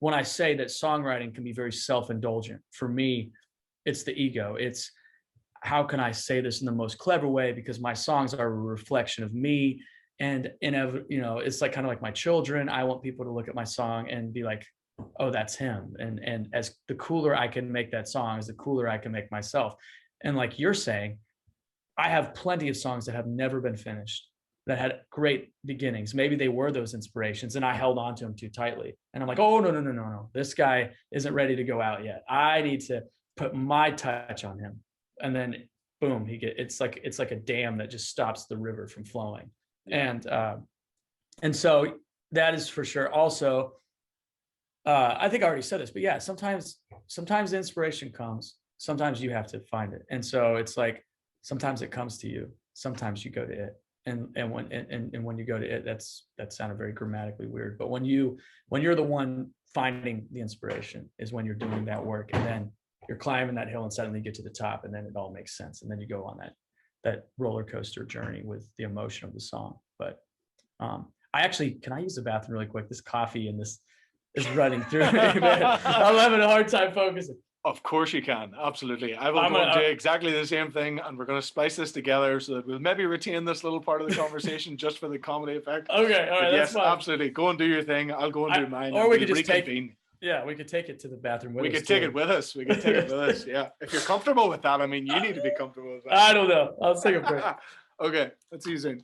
when I say that songwriting can be very self-indulgent, for me, it's the ego. It's, how can I say this in the most clever way? Because my songs are a reflection of me. And it's like kind of like my children. I want people to look at my song and be like, oh, that's him. And as the cooler I can make that song, is the cooler I can make myself. And like you're saying, I have plenty of songs that have never been finished, that had great beginnings. Maybe they were those inspirations and I held on to them too tightly. And I'm like, oh, no. This guy isn't ready to go out yet. I need to put my touch on him. And then boom, it's like a dam that just stops the river from flowing. And so that is for sure. Also, I think I already said this, but yeah, sometimes the inspiration comes, sometimes you have to find it. And so it's like, sometimes it comes to you, sometimes you go to it. And when you go to it, that sounded very grammatically weird, but when you're the one finding the inspiration is when you're doing that work, and then you're climbing that hill and suddenly you get to the top, and then it all makes sense. And then you go on that roller coaster journey with the emotion of the song. But can I use the bathroom really quick? This coffee and this is running through me, man. I'm having a hard time focusing. Of course you can. Absolutely. I will go and do exactly the same thing, and we're going to splice this together so that we'll maybe retain this little part of the conversation just for the comedy effect. Okay. All right. Yes, absolutely. Go and do your thing. I'll go and do mine. Or we could just reconvene. We could take it to the bathroom with us. We could take it with us. Yeah. If you're comfortable with that, I mean, you need to be comfortable with that. I don't know. I'll take a break. Okay. Let's see you soon.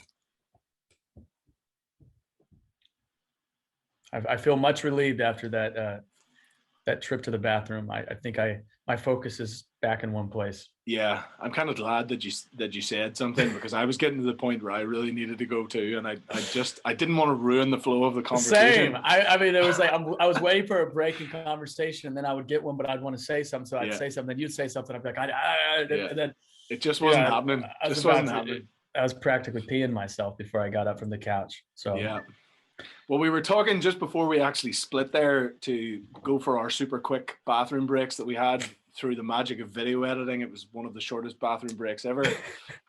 I feel much relieved after that trip to the bathroom. I think my focus is back in one place. Yeah, I'm kind of glad that you said something, because I was getting to the point where I really needed to go too, and I didn't want to ruin the flow of the conversation. Same. I mean, it was like I was waiting for a break in conversation, and then I would get one, but I'd want to say something, so I'd say something, then you'd say something. I'd be like, and then it just wasn't happening. I was practically peeing myself before I got up from the couch. So yeah. Well, we were talking just before we actually split there to go for our super quick bathroom breaks that we had through the magic of video editing. It was one of the shortest bathroom breaks ever.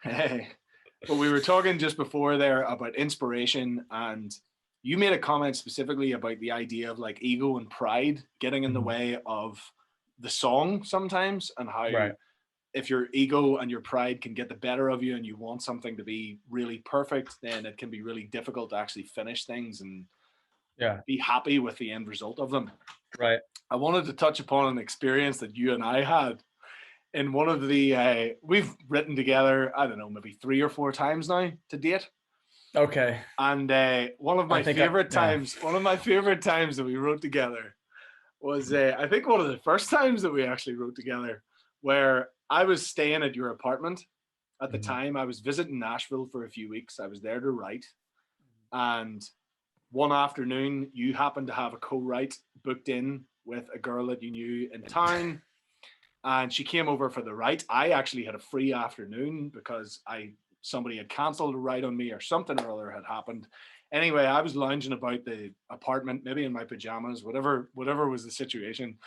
But we were talking just before there about inspiration, and you made a comment specifically about the idea of like ego and pride getting in the way of the song sometimes, and how if your ego and your pride can get the better of you and you want something to be really perfect, then it can be really difficult to actually finish things and be happy with the end result of them. Right. I wanted to touch upon an experience that you and I had in one of the, we've written together, I don't know, maybe 3 or 4 times now to date. Okay. And one of my favorite times that we wrote together was, I think one of the first times that we actually wrote together, where I was staying at your apartment at the time. I was visiting Nashville for a few weeks. I was there to write. And one afternoon, you happened to have a co-write booked in with a girl that you knew in town. and she came over for the write. I actually had a free afternoon because somebody had cancelled a write on me or something or other had happened. Anyway, I was lounging about the apartment, maybe in my pajamas, whatever was the situation.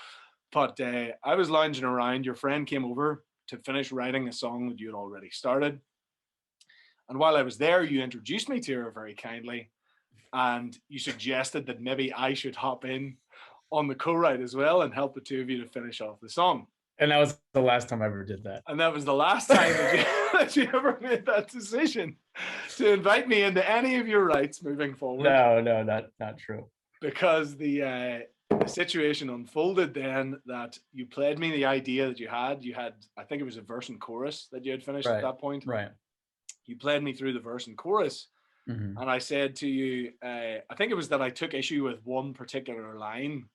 But I was lounging around. Your friend came over to finish writing a song that you had already started. And while I was there, you introduced me to her very kindly. And you suggested that maybe I should hop in on the co-write as well and help the two of you to finish off the song. And that was the last time I ever did that. And that was the last time that you ever made that decision to invite me into any of your writes moving forward. No, not true. Because the situation unfolded then that you played me the idea that you had, I think it was a verse and chorus that you had finished at that point. Right. You played me through the verse and chorus. Mm-hmm. And I said to you, I think it was that I took issue with one particular line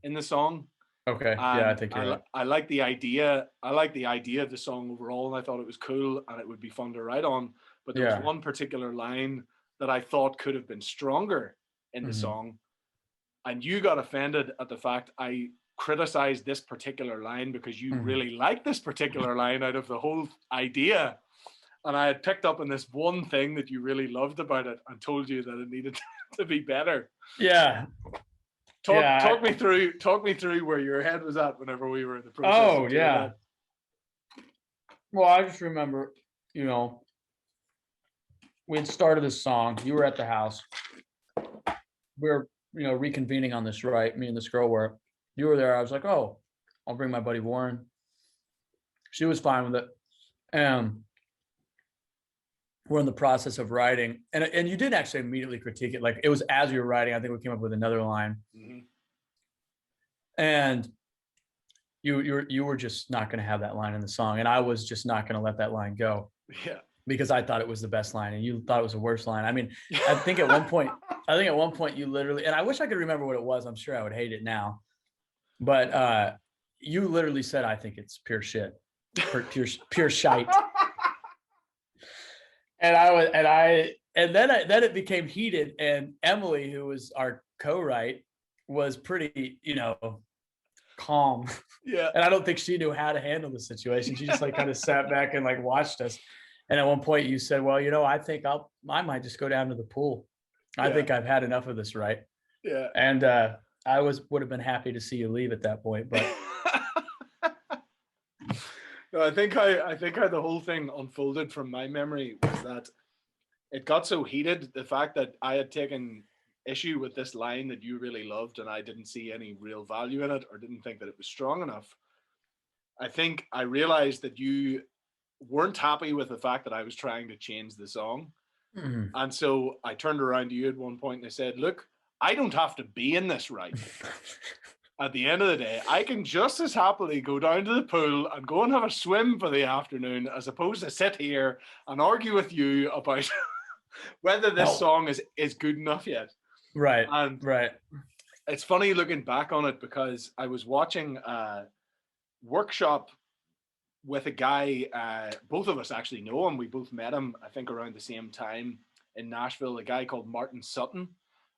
in the song. Okay. Yeah, I think you're right. I like the idea. I like the idea of the song overall, and I thought it was cool and it would be fun to write on. But there was one particular line that I thought could have been stronger in the song. And you got offended at the fact I criticized this particular line because you really like this particular line out of the whole idea. And I had picked up on this one thing that you really loved about it and told you that it needed to be better. Yeah. Talk me through where your head was at whenever we were in the process. Oh, yeah. Well, I just remember, we had started this song. You were at the house. We were, reconvening on this, right? Me and this girl were. You were there. I was like, oh, I'll bring my buddy Warren. She was fine with it. And we're in the process of writing. And you didn't actually immediately critique it. Like, it was as you were writing, I think we came up with another line. Mm-hmm. And you were just not going to have that line in the song. And I was just not going to let that line go. Yeah. Because I thought it was the best line and you thought it was the worst line. I mean, I think at one point you literally, and I wish I could remember what it was. I'm sure I would hate it now. But you literally said, I think it's pure shit. Pure shite. And then it became heated, and Emily, who was our co-write, was pretty, calm. Yeah. And I don't think she knew how to handle the situation. She just kind of sat back and watched us. And at one point you said, well, I think I might just go down to the pool. I think I've had enough of this, right? Yeah. And I would have been happy to see you leave at that point, but no, I think how the whole thing unfolded from my memory was that it got so heated, the fact that I had taken issue with this line that you really loved and I didn't see any real value in it or didn't think that it was strong enough. I think I realized that you weren't happy with the fact that I was trying to change the song. Mm-hmm. And so I turned around to you at one point and I said, look, I don't have to be in this right. At the end of the day, I can just as happily go down to the pool and go and have a swim for the afternoon as opposed to sit here and argue with you about whether this song is good enough yet. Right. And right. It's funny looking back on it because I was watching a workshop with a guy, both of us actually know him. We both met him, I think, around the same time in Nashville, a guy called Martin Sutton.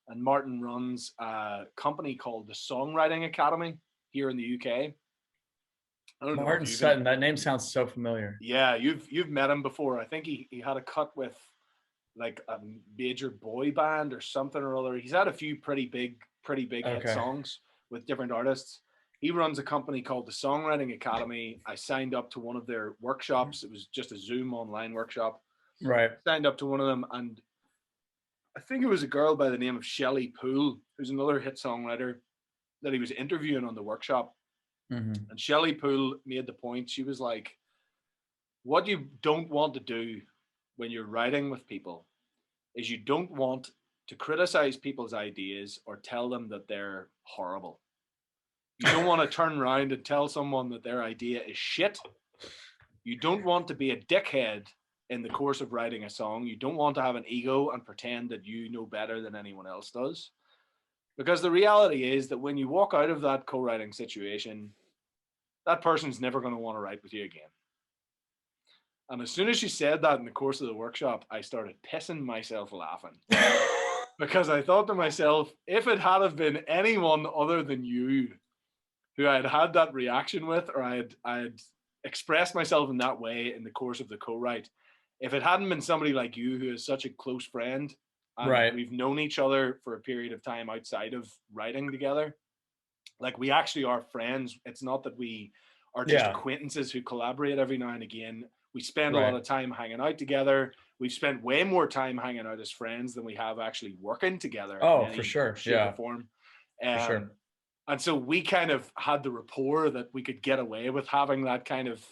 And Martin runs a company called the Songwriting Academy here in the UK. Martin Sutton, that name sounds so familiar. Yeah, you've met him before. I think he had a cut with a major boy band or something or other. He's had a few pretty big hit songs with different artists. He runs a company called the Songwriting Academy. I signed up to one of their workshops. It was just a Zoom online workshop. Right. Signed up to one of them, and I think it was a girl by the name of Shelley Poole, who's another hit songwriter that he was interviewing on the workshop. Mm-hmm. And Shelley Poole made the point. She was like, what you don't want to do when you're writing with people is you don't want to criticize people's ideas or tell them that they're horrible. You don't want to turn around and tell someone that their idea is shit. You don't want to be a dickhead in the course of writing a song. You don't want to have an ego and pretend that you know better than anyone else does. Because the reality is that when you walk out of that co-writing situation, that person's never going to want to write with you again. And as soon as she said that in the course of the workshop, I started pissing myself laughing. Because I thought to myself, if it had have been anyone other than you who I had that reaction with, or I had expressed myself in that way in the course of the co-write, if it hadn't been somebody like you who is such a close friend, and Right. we've known each other for a period of time outside of writing together, like we actually are friends. It's not that we are just acquaintances who collaborate every now and again. We spend a lot of time hanging out together. We've spent way more time hanging out as friends than we have actually working together. Oh, for sure. Shape or form. For sure. And so we kind of had the rapport that we could get away with having that kind of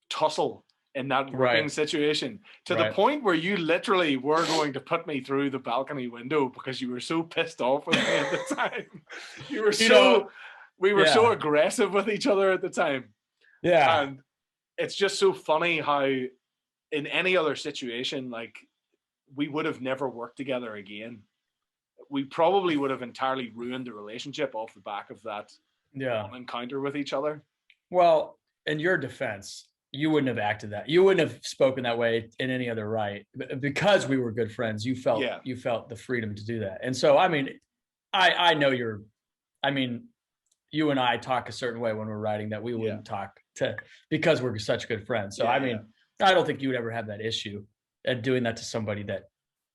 tussle in that working situation, to the point where you literally were going to put me through the balcony window because you were so pissed off with me at the time. You were we were so aggressive with each other at the time. Yeah. And it's just so funny how in any other situation, like we would have never worked together again. We probably would have entirely ruined the relationship off the back of that encounter with each other. Well, in your defense, you wouldn't have acted that. You wouldn't have spoken that way in any other right. Because we were good friends, you felt the freedom to do that. And so, I mean, I know you and I talk a certain way when we're writing that we wouldn't talk to, because we're such good friends. So, I don't think you would ever have that issue at doing that to somebody that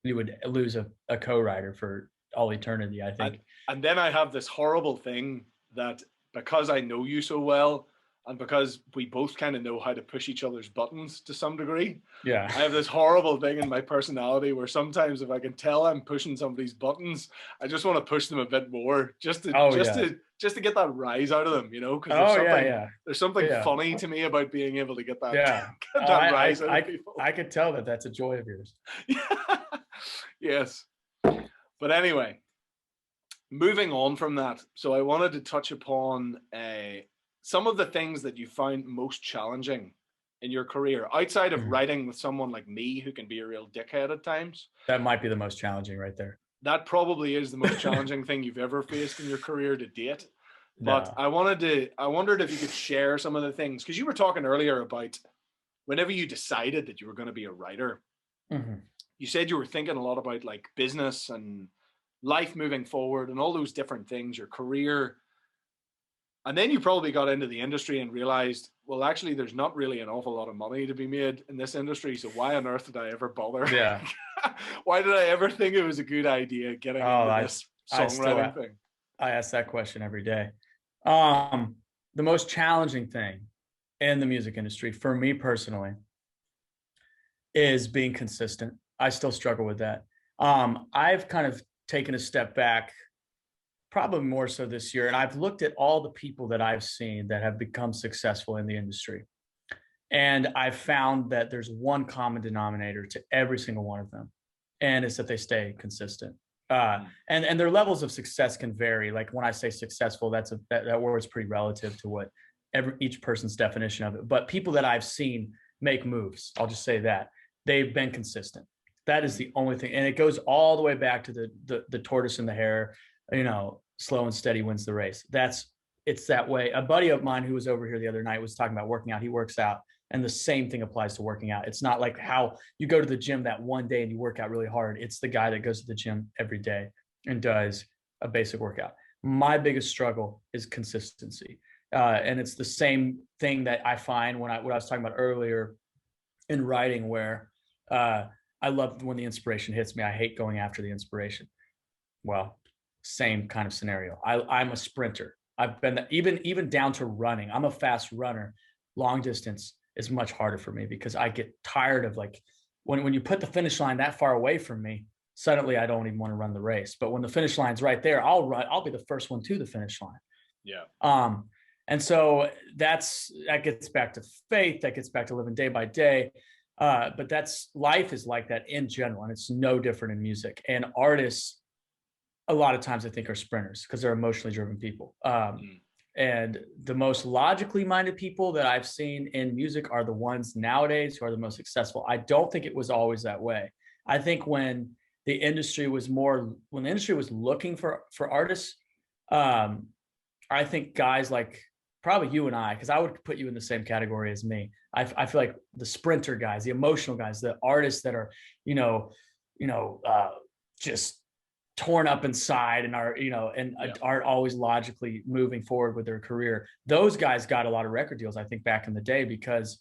you would lose a co-writer for all eternity, I think. And then I have this horrible thing that because I know you so well, and because we both kind of know how to push each other's buttons to some degree, I have this horrible thing in my personality where sometimes if I can tell I'm pushing somebody's buttons, I just want to push them a bit more, just to get that rise out of them, you know? Because there's something funny to me about being able to get that, that rise out of people. I could tell that that's a joy of yours. Yes. But anyway, moving on from that, so I wanted to touch upon some of the things that you found most challenging in your career outside of writing with someone like me who can be a real dickhead at times. That might be the most challenging right there. That probably is the most challenging thing you've ever faced in your career to date. But I wondered if you could share some of the things, because you were talking earlier about whenever you decided that you were going to be a writer, you said you were thinking a lot about like business and life moving forward and all those different things, your career. And then you probably got into the industry and realized, well, actually, there's not really an awful lot of money to be made in this industry. So why on earth did I ever bother? Yeah. Why did I ever think it was a good idea getting into this songwriting thing? I ask that question every day. The most challenging thing in the music industry for me personally is being consistent. I still struggle with that. I've kind of taken a step back, probably more so this year. And I've looked at all the people that I've seen that have become successful in the industry. And I've found that there's one common denominator to every single one of them. And it's that they stay consistent. And their levels of success can vary. Like when I say successful, that word's pretty relative to what each person's definition of it. But people that I've seen make moves, I'll just say that they've been consistent. That is the only thing. And it goes all the way back to the tortoise and the hare, slow and steady wins the race. It's that way. A buddy of mine who was over here the other night was talking about working out. He works out, and the same thing applies to working out. It's not like how you go to the gym that one day and you work out really hard. It's the guy that goes to the gym every day and does a basic workout. My biggest struggle is consistency. And it's the same thing that I find what I was talking about earlier in writing, where I love when the inspiration hits me. I hate going after the inspiration. Well, same kind of scenario. I'm a sprinter. I've been even down to running. I'm a fast runner. Long distance is much harder for me because I get tired of like when you put the finish line that far away from me, suddenly I don't even want to run the race. But when the finish line's right there, I'll be the first one to the finish line. Yeah. And so that gets back to faith, that gets back to living day by day. But life is like that in general, and it's no different in music. And artists, a lot of times I think, are sprinters because they're emotionally driven people. And the most logically minded people that I've seen in music are the ones nowadays who are the most successful. I don't think it was always that way. I think when the industry was looking for artists, I think guys like probably you and I, because I would put you in the same category as me. I feel like the sprinter guys, the emotional guys, the artists that are, just torn up inside and are, aren't always logically moving forward with their career. Those guys got a lot of record deals, I think, back in the day, because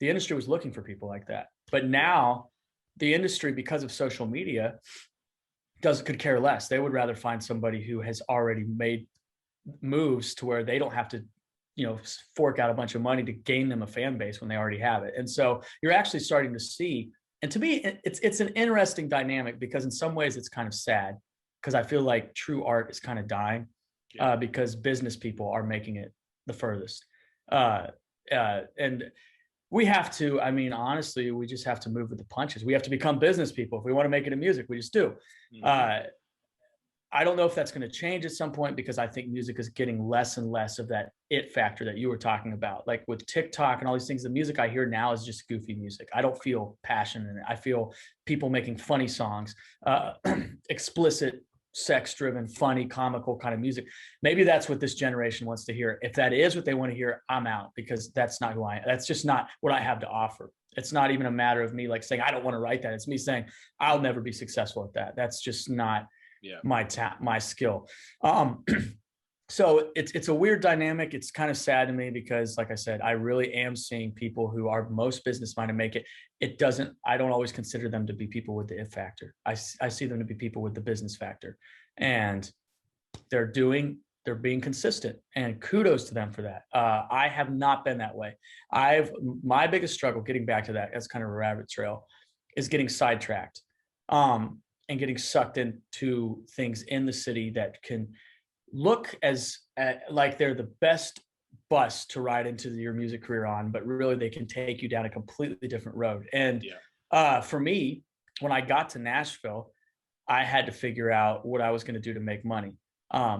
the industry was looking for people like that. But now the industry, because of social media, could care less. They would rather find somebody who has already made moves to where they don't have to, fork out a bunch of money to gain them a fan base when they already have it. And so you're actually starting to see, and to me, it's an interesting dynamic, because in some ways it's kind of sad, because I feel like true art is kind of dying, because business people are making it the furthest. And we have to, I mean, honestly, we just have to move with the punches. We have to become business people. If we want to make it in music, we just do. I don't know if that's going to change at some point, because I think music is getting less and less of that it factor that you were talking about. Like with TikTok and all these things, the music I hear now is just goofy music. I don't feel passion in it. I feel people making funny songs, explicit, sex-driven, funny, comical kind of music. Maybe that's what this generation wants to hear. If that is what they want to hear, I'm out, because that's not who I am. That's just not what I have to offer. It's not even a matter of me like saying, I don't want to write that. It's me saying, I'll never be successful at that. That's just not my skill. So it's a weird dynamic. It's kind of sad to me, because like I said, I really am seeing people who are most business minded make it. I don't always consider them to be people with the it factor. I see them to be people with the business factor, and they're being consistent, and kudos to them for that. I have not been that way. My biggest struggle, getting back to that, that's kind of a rabbit trail, is getting sidetracked. And getting sucked into things in the city that can look like they're the best bus to ride into your music career on, but really they can take you down a completely different road. And for me, when I got to Nashville, I had to figure out what I was going to do to make money,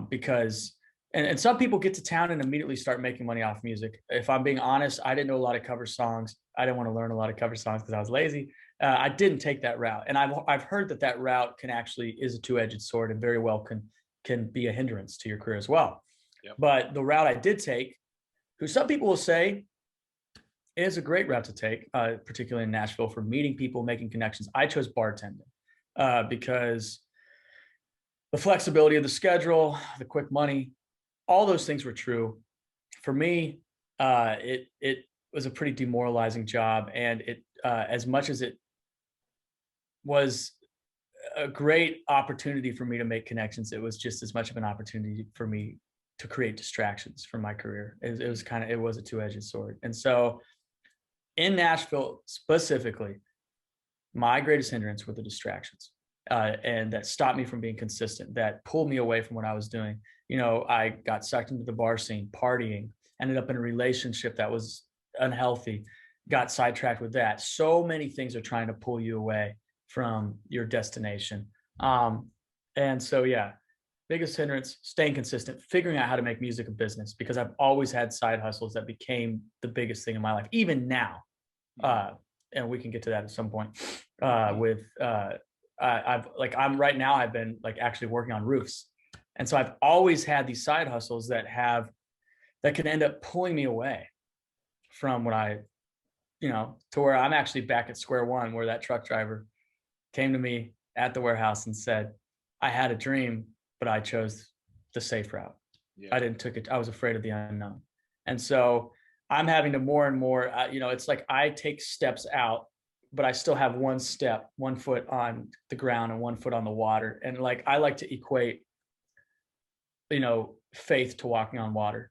because and some people get to town and immediately start making money off music. If I'm being honest, I didn't know a lot of cover songs. I didn't want to learn a lot of cover songs because I was lazy. I didn't take that route, and I've heard that route is a two-edged sword, and very well can be a hindrance to your career as well. But the route I did take, who some people will say is a great route to take, particularly in Nashville, for meeting people, making connections. I chose bartending because the flexibility of the schedule, the quick money, all those things were true. For me, it was a pretty demoralizing job, and it as much as it was a great opportunity for me to make connections, it was just as much of an opportunity for me to create distractions from my career. It was a two-edged sword. And so in Nashville specifically, my greatest hindrance were the distractions, and that stopped me from being consistent, that pulled me away from what I was doing. I got sucked into the bar scene, partying, ended up in a relationship that was unhealthy, got sidetracked with that. So many things are trying to pull you away from your destination. And so, biggest hindrance, staying consistent, figuring out how to make music a business, because I've always had side hustles that became the biggest thing in my life, even now. And we can get to that at some point. I've been like actually working on roofs. And so I've always had these side hustles that can end up pulling me away from what to where I'm actually back at square one, where that truck driver came to me at the warehouse and said, I had a dream, but I chose the safe route. I didn't took it. I was afraid of the unknown. And so I'm having to more and more, it's like I take steps out, but I still have one foot on the ground and 1 foot on the water. And like, I like to equate, faith to walking on water.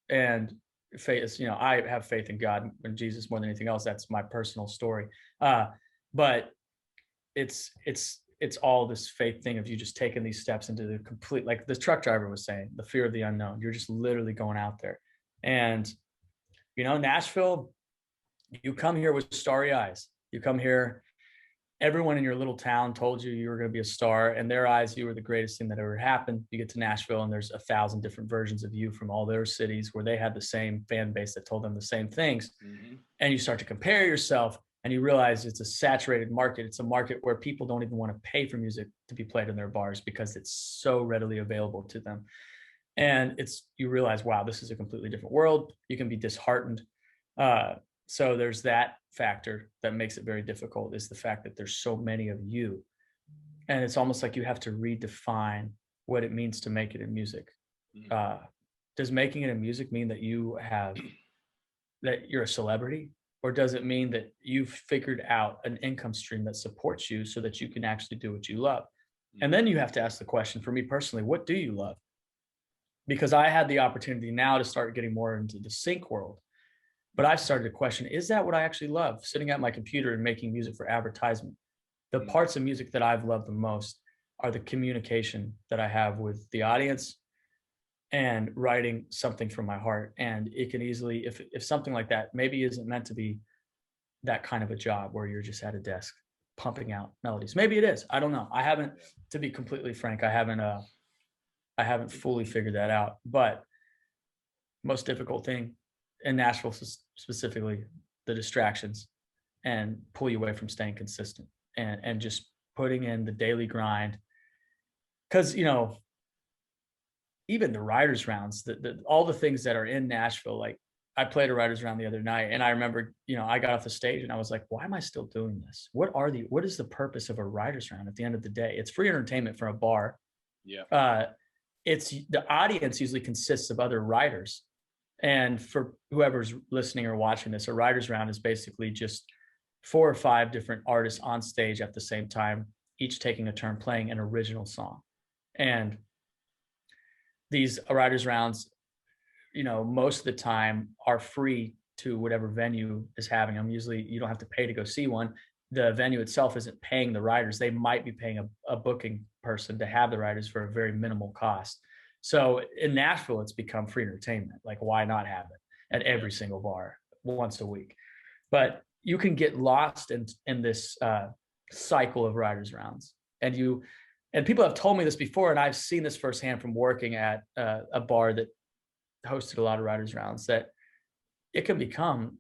And faith is, I have faith in God and Jesus more than anything else. That's my personal story. But it's all this faith thing of you just taking these steps into the complete, like the truck driver was saying, the fear of the unknown. You're just literally going out there. And, Nashville, you come here with starry eyes. You come here, everyone in your little town told you were going to be a star. In their eyes, you were the greatest thing that ever happened. You get to Nashville and there's 1,000 different versions of you from all their cities where they had the same fan base that told them the same things. Mm-hmm. And you start to compare yourself and you realize it's a saturated market. It's a market where people don't even want to pay for music to be played in their bars because it's so readily available to them. And you realize, wow, this is a completely different world. You can be disheartened. So there's that factor that makes it very difficult, is the fact that there's so many of you. And it's almost like you have to redefine what it means to make it in music. Does making it in music mean that that you're a celebrity? Or does it mean that you've figured out an income stream that supports you so that you can actually do what you love? And then you have to ask the question, for me personally, what do you love? Because I had the opportunity now to start getting more into the sync world. But I've started to question, is that what I actually love? Sitting at my computer and making music for advertisement. The parts of music that I've loved the most are the communication that I have with the audience and writing something from my heart. And it can easily, if something like that maybe isn't meant to be that kind of a job where you're just at a desk pumping out melodies. Maybe it is. I don't know. I haven't, to be completely frank, I haven't fully figured that out. But most difficult thing in Nashville specifically, the distractions, and pull you away from staying consistent and just putting in the daily grind. Because, even the writers rounds, all the things that are in Nashville, like I played a writers round the other night, and I remember, I got off the stage and I was like, why am I still doing this? What is the purpose of a writers round at the end of the day? It's free entertainment for a bar. Yeah. It's the audience usually consists of other writers. And for whoever's listening or watching this, a writers round is basically just 4 or 5 different artists on stage at the same time, each taking a turn playing an original song. And these writers rounds, most of the time are free to whatever venue is having them. Usually you don't have to pay to go see one. The venue itself isn't paying the writers. They might be paying a booking person to have the writers for a very minimal cost. So in Nashville, it's become free entertainment. Like, why not have it at every single bar once a week? But you can get lost in this cycle of writers rounds. And people have told me this before, and I've seen this firsthand from working at a bar that hosted a lot of writers rounds, that it can become,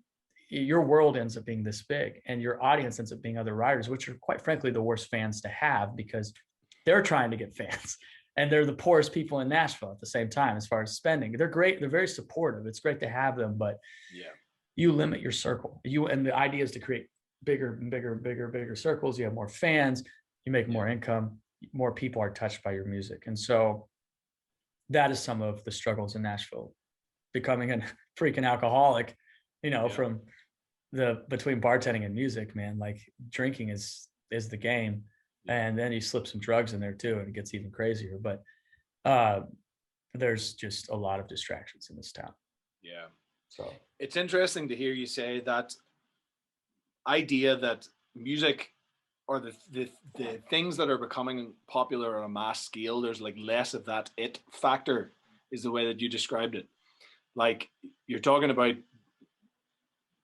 your world ends up being this big and your audience ends up being other writers, which are quite frankly the worst fans to have, because they're trying to get fans and they're the poorest people in Nashville at the same time as far as spending. They're great. They're very supportive. It's great to have them, but you limit your circle. And the idea is to create bigger and bigger circles. You have more fans, you make more income, more people are touched by your music. And so that is some of the struggles in Nashville, becoming a freaking alcoholic, from between bartending and music, man. Like, drinking is the game. And then you slip some drugs in there too, and it gets even crazier. But there's just a lot of distractions in this town. Yeah. So it's interesting to hear you say that idea that music, or the things that are becoming popular on a mass scale, there's like less of that it factor, is the way that you described it. Like, you're talking about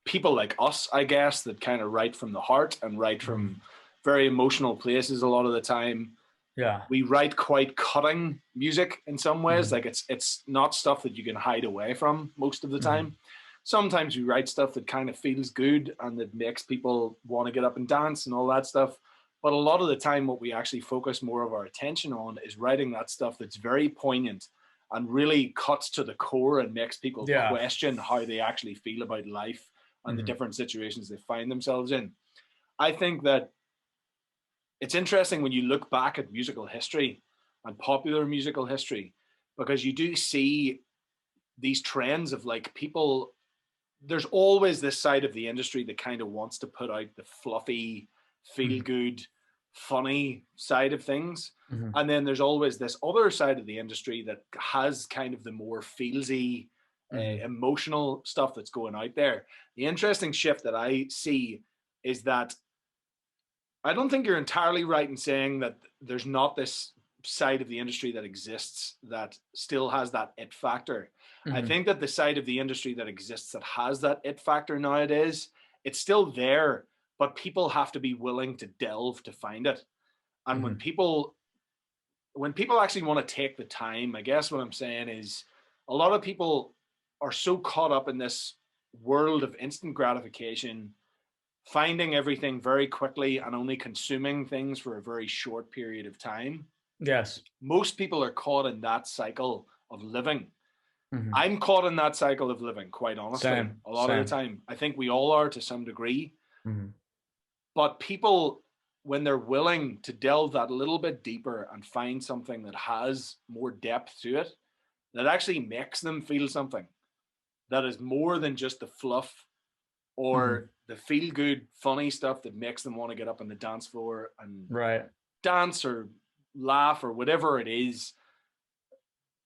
people like us, I guess, that kind of write from the heart and write from very emotional places a lot of the time. Yeah. We write quite cutting music in some ways. Like, it's not stuff that you can hide away from most of the time. Sometimes we write stuff that kind of feels good and that makes people want to get up and dance and all that stuff. But a lot of the time, what we actually focus more of our attention on is writing that stuff that's very poignant and really cuts to the core and makes people question how they actually feel about life and the different situations they find themselves in. I think that it's interesting when you look back at musical history and popular musical history, because you do see these trends of like people. There's always this side of the industry that kind of wants to put out the fluffy, feel good, funny side of things. And then there's always this other side of the industry that has kind of the more feelsy, emotional stuff that's going out there. The interesting shift that I see is that I don't think you're entirely right in saying that there's not this side of the industry that exists that still has that it factor. I think that the side of the industry that exists that has that it factor nowadays, it's still there, but people have to be willing to delve to find it. And when people actually want to take the time, I guess what I'm saying is a lot of people are so caught up in this world of instant gratification, finding everything very quickly and only consuming things for a very short period of time. Yes. Most people are caught in that cycle of living. I'm caught in that cycle of living, quite honestly, a lot of the time. I think we all are to some degree. But people when they're willing to delve that little bit deeper and find something that has more depth to it, that actually makes them feel something that is more than just the fluff or the feel good, funny stuff that makes them want to get up on the dance floor and dance or laugh or whatever it is.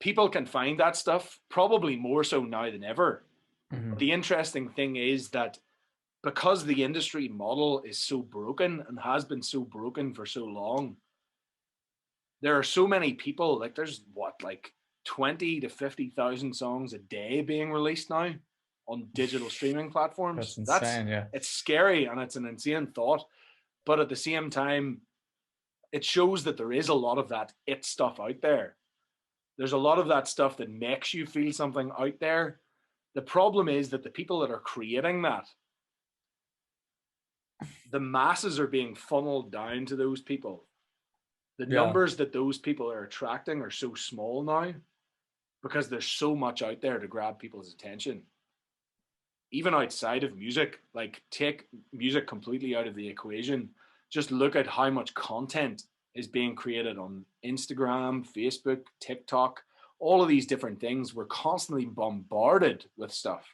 People can find that stuff probably more so now than ever. But the interesting thing is that because the industry model is so broken and has been so broken for so long, there are so many people, like there's like 20 to 50,000 songs a day being released now on digital streaming platforms. That's insane. Yeah. It's scary and it's an insane thought. But at the same time, it shows that there is a lot of that it stuff out there. There's a lot of that stuff that makes you feel something out there. The problem is that the people that are creating that, the masses are being funneled down to those people. The numbers that those people are attracting are so small now because there's so much out there to grab people's attention. Even outside of music, like take music completely out of the equation, just look at how much content is being created on Instagram, Facebook, TikTok, all of these different things. We're constantly bombarded with stuff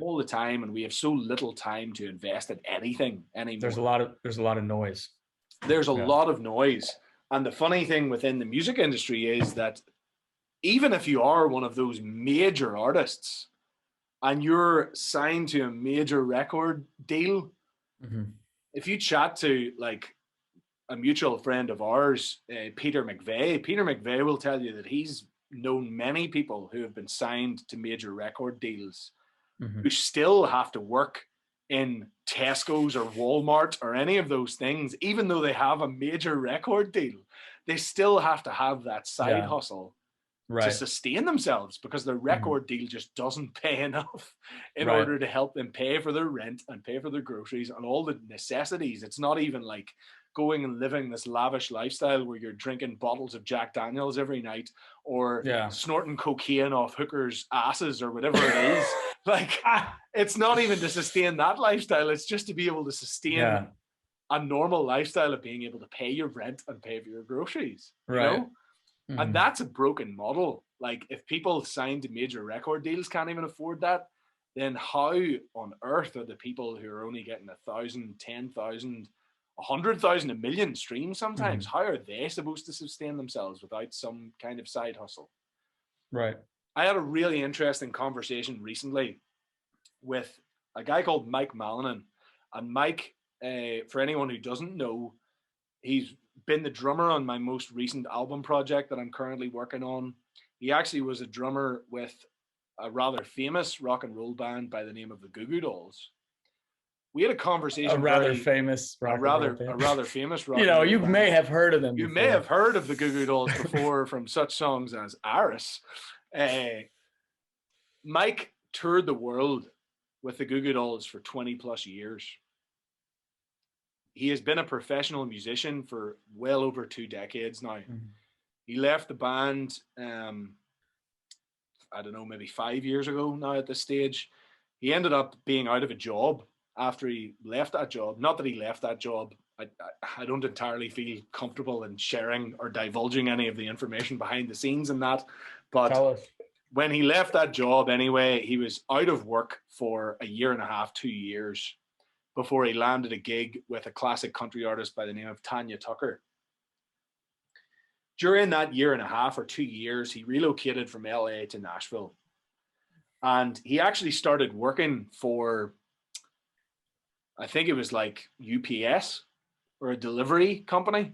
all the time, and we have so little time to invest in anything anymore. There's a lot of noise. There's a lot of noise. And the funny thing within the music industry is that even if you are one of those major artists and you're signed to a major record deal, if you chat to like a mutual friend of ours, Peter McVeigh will tell you that he's known many people who have been signed to major record deals who still have to work in Tesco's or Walmart or any of those things. Even though they have a major record deal, they still have to have that side hustle to sustain themselves because their record deal just doesn't pay enough in order to help them pay for their rent and pay for their groceries and all the necessities. It's not even like going and living this lavish lifestyle where you're drinking bottles of Jack Daniels every night or snorting cocaine off hookers' asses or whatever it is. Like, it's not even to sustain that lifestyle. It's just to be able to sustain a normal lifestyle of being able to pay your rent and pay for your groceries, you know? And that's a broken model. Like, if people signed to major record deals can't even afford that, then how on earth are the people who are only getting 1,000, 10,000, 100,000, 1 million streams sometimes, how are they supposed to sustain themselves without some kind of side hustle? I had a really interesting conversation recently with a guy called Mike Malinan. And Mike, for anyone who doesn't know, he's been the drummer on my most recent album project that I'm currently working on. He actually was a drummer with a rather famous rock and roll band by the name of the Goo Goo Dolls. We had a conversation. A rather famous rock. A rather famous rock. You know, you may have heard of them. You may have heard of the Goo Goo Dolls before from such songs as Aris. Mike toured the world with the Goo Goo Dolls for 20 plus years. He has been a professional musician for well over 2 decades now. He left the band, I don't know, maybe 5 years ago now at this stage. He ended up being out of a job after he left that job. Not that he left that job. I don't entirely feel comfortable in sharing or divulging any of the information behind the scenes in that. But when he left that job anyway, he was out of work for 1.5 years, 2 years before he landed a gig with a classic country artist by the name of Tanya Tucker. During that 1.5 or 2 years, he relocated from LA to Nashville. And he actually started working for, I think it was like UPS or a delivery company.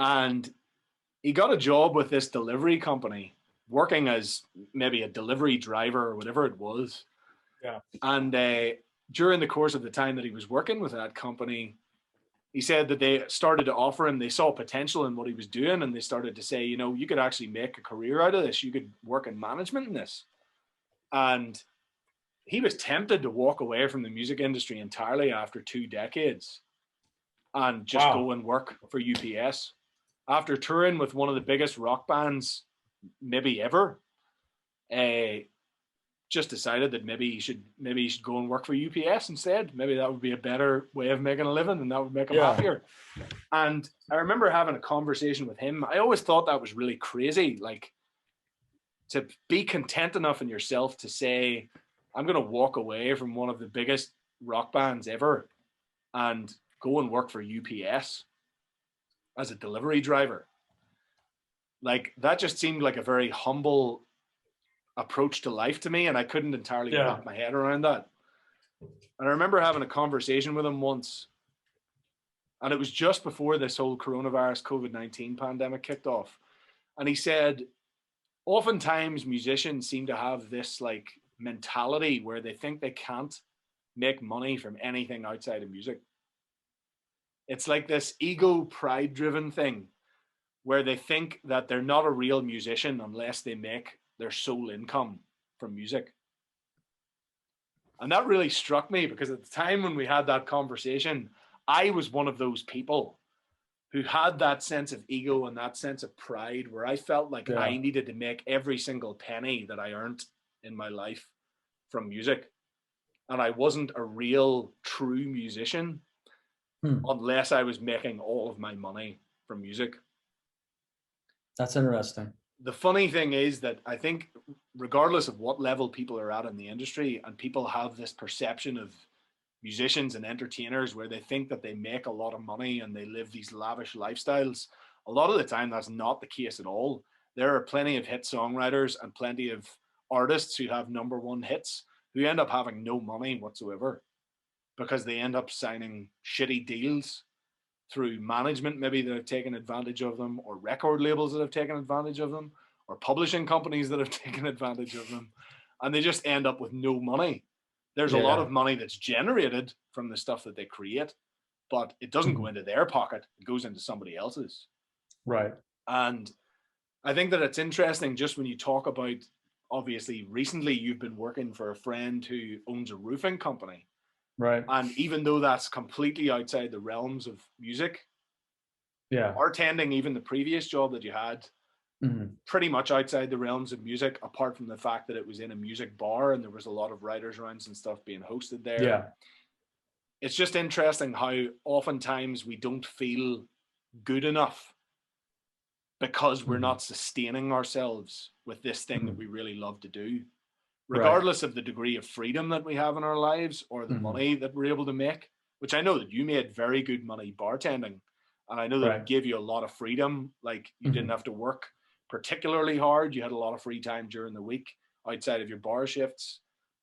And he got a job with this delivery company, working as maybe a delivery driver or whatever it was. And during the course of the time that he was working with that company, he said that they started to offer him, they saw potential in what he was doing, and they started to say, you know, you could actually make a career out of this. You could work in management in this. And he was tempted to walk away from the music industry entirely after 2 decades and just go and work for UPS. After touring with one of the biggest rock bands maybe ever, just decided that maybe he should go and work for UPS instead. Maybe that would be a better way of making a living, and that would make him happier. And I remember having a conversation with him. I always thought that was really crazy, like to be content enough in yourself to say, I'm going to walk away from one of the biggest rock bands ever and go and work for UPS as a delivery driver. Like, that just seemed like a very humble approach to life to me, and I couldn't entirely wrap my head around that. And I remember having a conversation with him once, and it was just before this whole coronavirus COVID-19 pandemic kicked off. And he said, oftentimes musicians seem to have this like mentality where they think they can't make money from anything outside of music. It's like this ego pride driven thing where they think that they're not a real musician unless they make their sole income from music. And that really struck me, because at the time when we had that conversation, I was one of those people who had that sense of ego and that sense of pride where I felt like I needed to make every single penny that I earned in my life from music. And I wasn't a real true musician unless I was making all of my money from music. That's interesting. The funny thing is that I think regardless of what level people are at in the industry, and people have this perception of musicians and entertainers where they think that they make a lot of money and they live these lavish lifestyles, a lot of the time that's not the case at all. There are plenty of hit songwriters and plenty of artists who have number one hits who end up having no money whatsoever because they end up signing shitty deals through management maybe that have taken advantage of them, or record labels that have taken advantage of them, or publishing companies that have taken advantage of them, and they just end up with no money. There's a lot of money that's generated from the stuff that they create, but it doesn't go into their pocket. It goes into somebody else's. Right. And I think that it's interesting just when you talk about, obviously recently you've been working for a friend who owns a roofing company. Right. And even though that's completely outside the realms of music, bartending, even the previous job that you had, pretty much outside the realms of music, apart from the fact that it was in a music bar and there was a lot of writers' rounds and stuff being hosted there. Yeah. It's just interesting how oftentimes we don't feel good enough because we're not sustaining ourselves with this thing that we really love to do, regardless of the degree of freedom that we have in our lives or the money that we're able to make, which I know that you made very good money bartending. And I know that it gave you a lot of freedom. Like, you didn't have to work particularly hard. You had a lot of free time during the week outside of your bar shifts.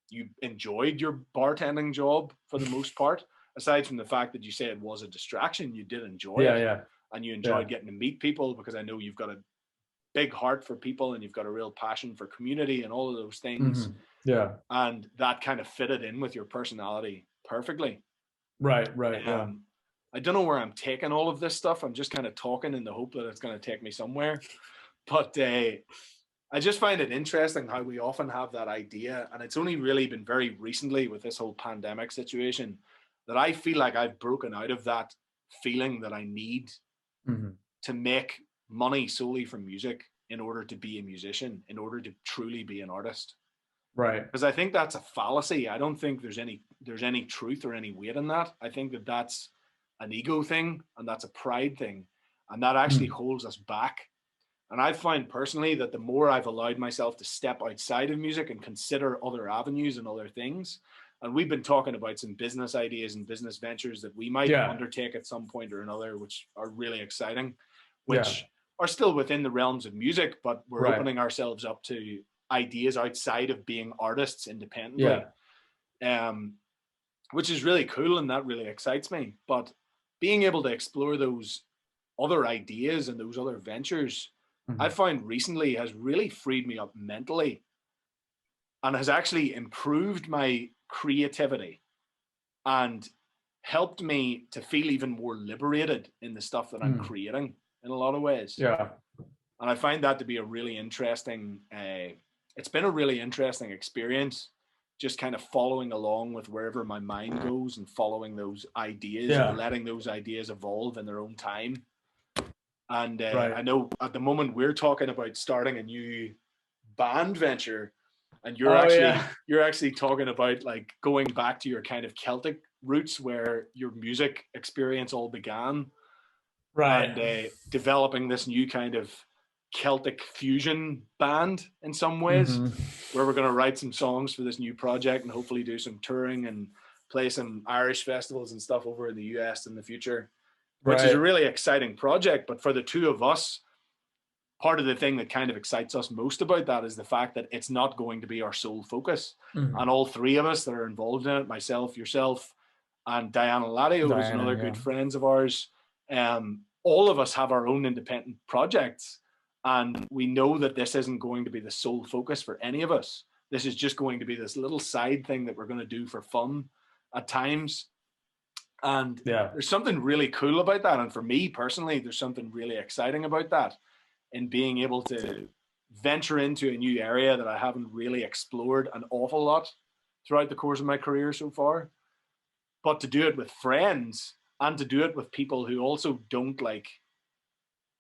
You enjoyed your bartending job for the most part, aside from the fact that you say it was a distraction. You did enjoy it. And you enjoyed getting to meet people, because I know you've got a big heart for people and you've got a real passion for community and all of those things. And that kind of fitted in with your personality perfectly. Right. I don't know where I'm taking all of this stuff. I'm just kind of talking in the hope that it's going to take me somewhere. But I just find it interesting how we often have that idea. And it's only really been very recently with this whole pandemic situation that I feel like I've broken out of that feeling that I need to make money solely from music in order to be a musician, in order to truly be an artist. Right. Because I think that's a fallacy. I don't think there's any truth or any weight in that. I think that that's an ego thing, and that's a pride thing, and that actually holds us back. And I've found personally that the more I've allowed myself to step outside of music and consider other avenues and other things, and we've been talking about some business ideas and business ventures that we might undertake at some point or another, which are really exciting, which are still within the realms of music, but we're opening ourselves up to ideas outside of being artists independently, which is really cool, and that really excites me. But being able to explore those other ideas and those other ventures, I found recently has really freed me up mentally and has actually improved my creativity and helped me to feel even more liberated in the stuff that I'm creating in a lot of ways. Yeah. And I find that to be a really interesting, it's been a really interesting experience, just kind of following along with wherever my mind goes and following those ideas and letting those ideas evolve in their own time. And I know at the moment we're talking about starting a new band venture, And Oh, yeah. you're actually talking about like going back to your kind of Celtic roots where your music experience all began, Right. and developing this new kind of Celtic fusion band in some ways, Hmm. where we're going to write some songs for this new project and hopefully do some touring and play some Irish festivals and stuff over in the US in the future, which is a Right. really exciting project. But for the two of us, part of the thing that kind of excites us most about that is the fact that it's not going to be our sole focus. Mhm. And all three of us that are involved in it, myself, yourself, and Diana Ladio, who's Diana, another yeah. good friends of ours, all of us have our own independent projects. And we know that this isn't going to be the sole focus for any of us. This is just going to be this little side thing that we're going to do for fun at times. And Yeah. there's something really cool about that. And for me personally, there's something really exciting about that, in being able to venture into a new area that I haven't really explored an awful lot throughout the course of my career so far. But to do it with friends, and to do it with people who also don't like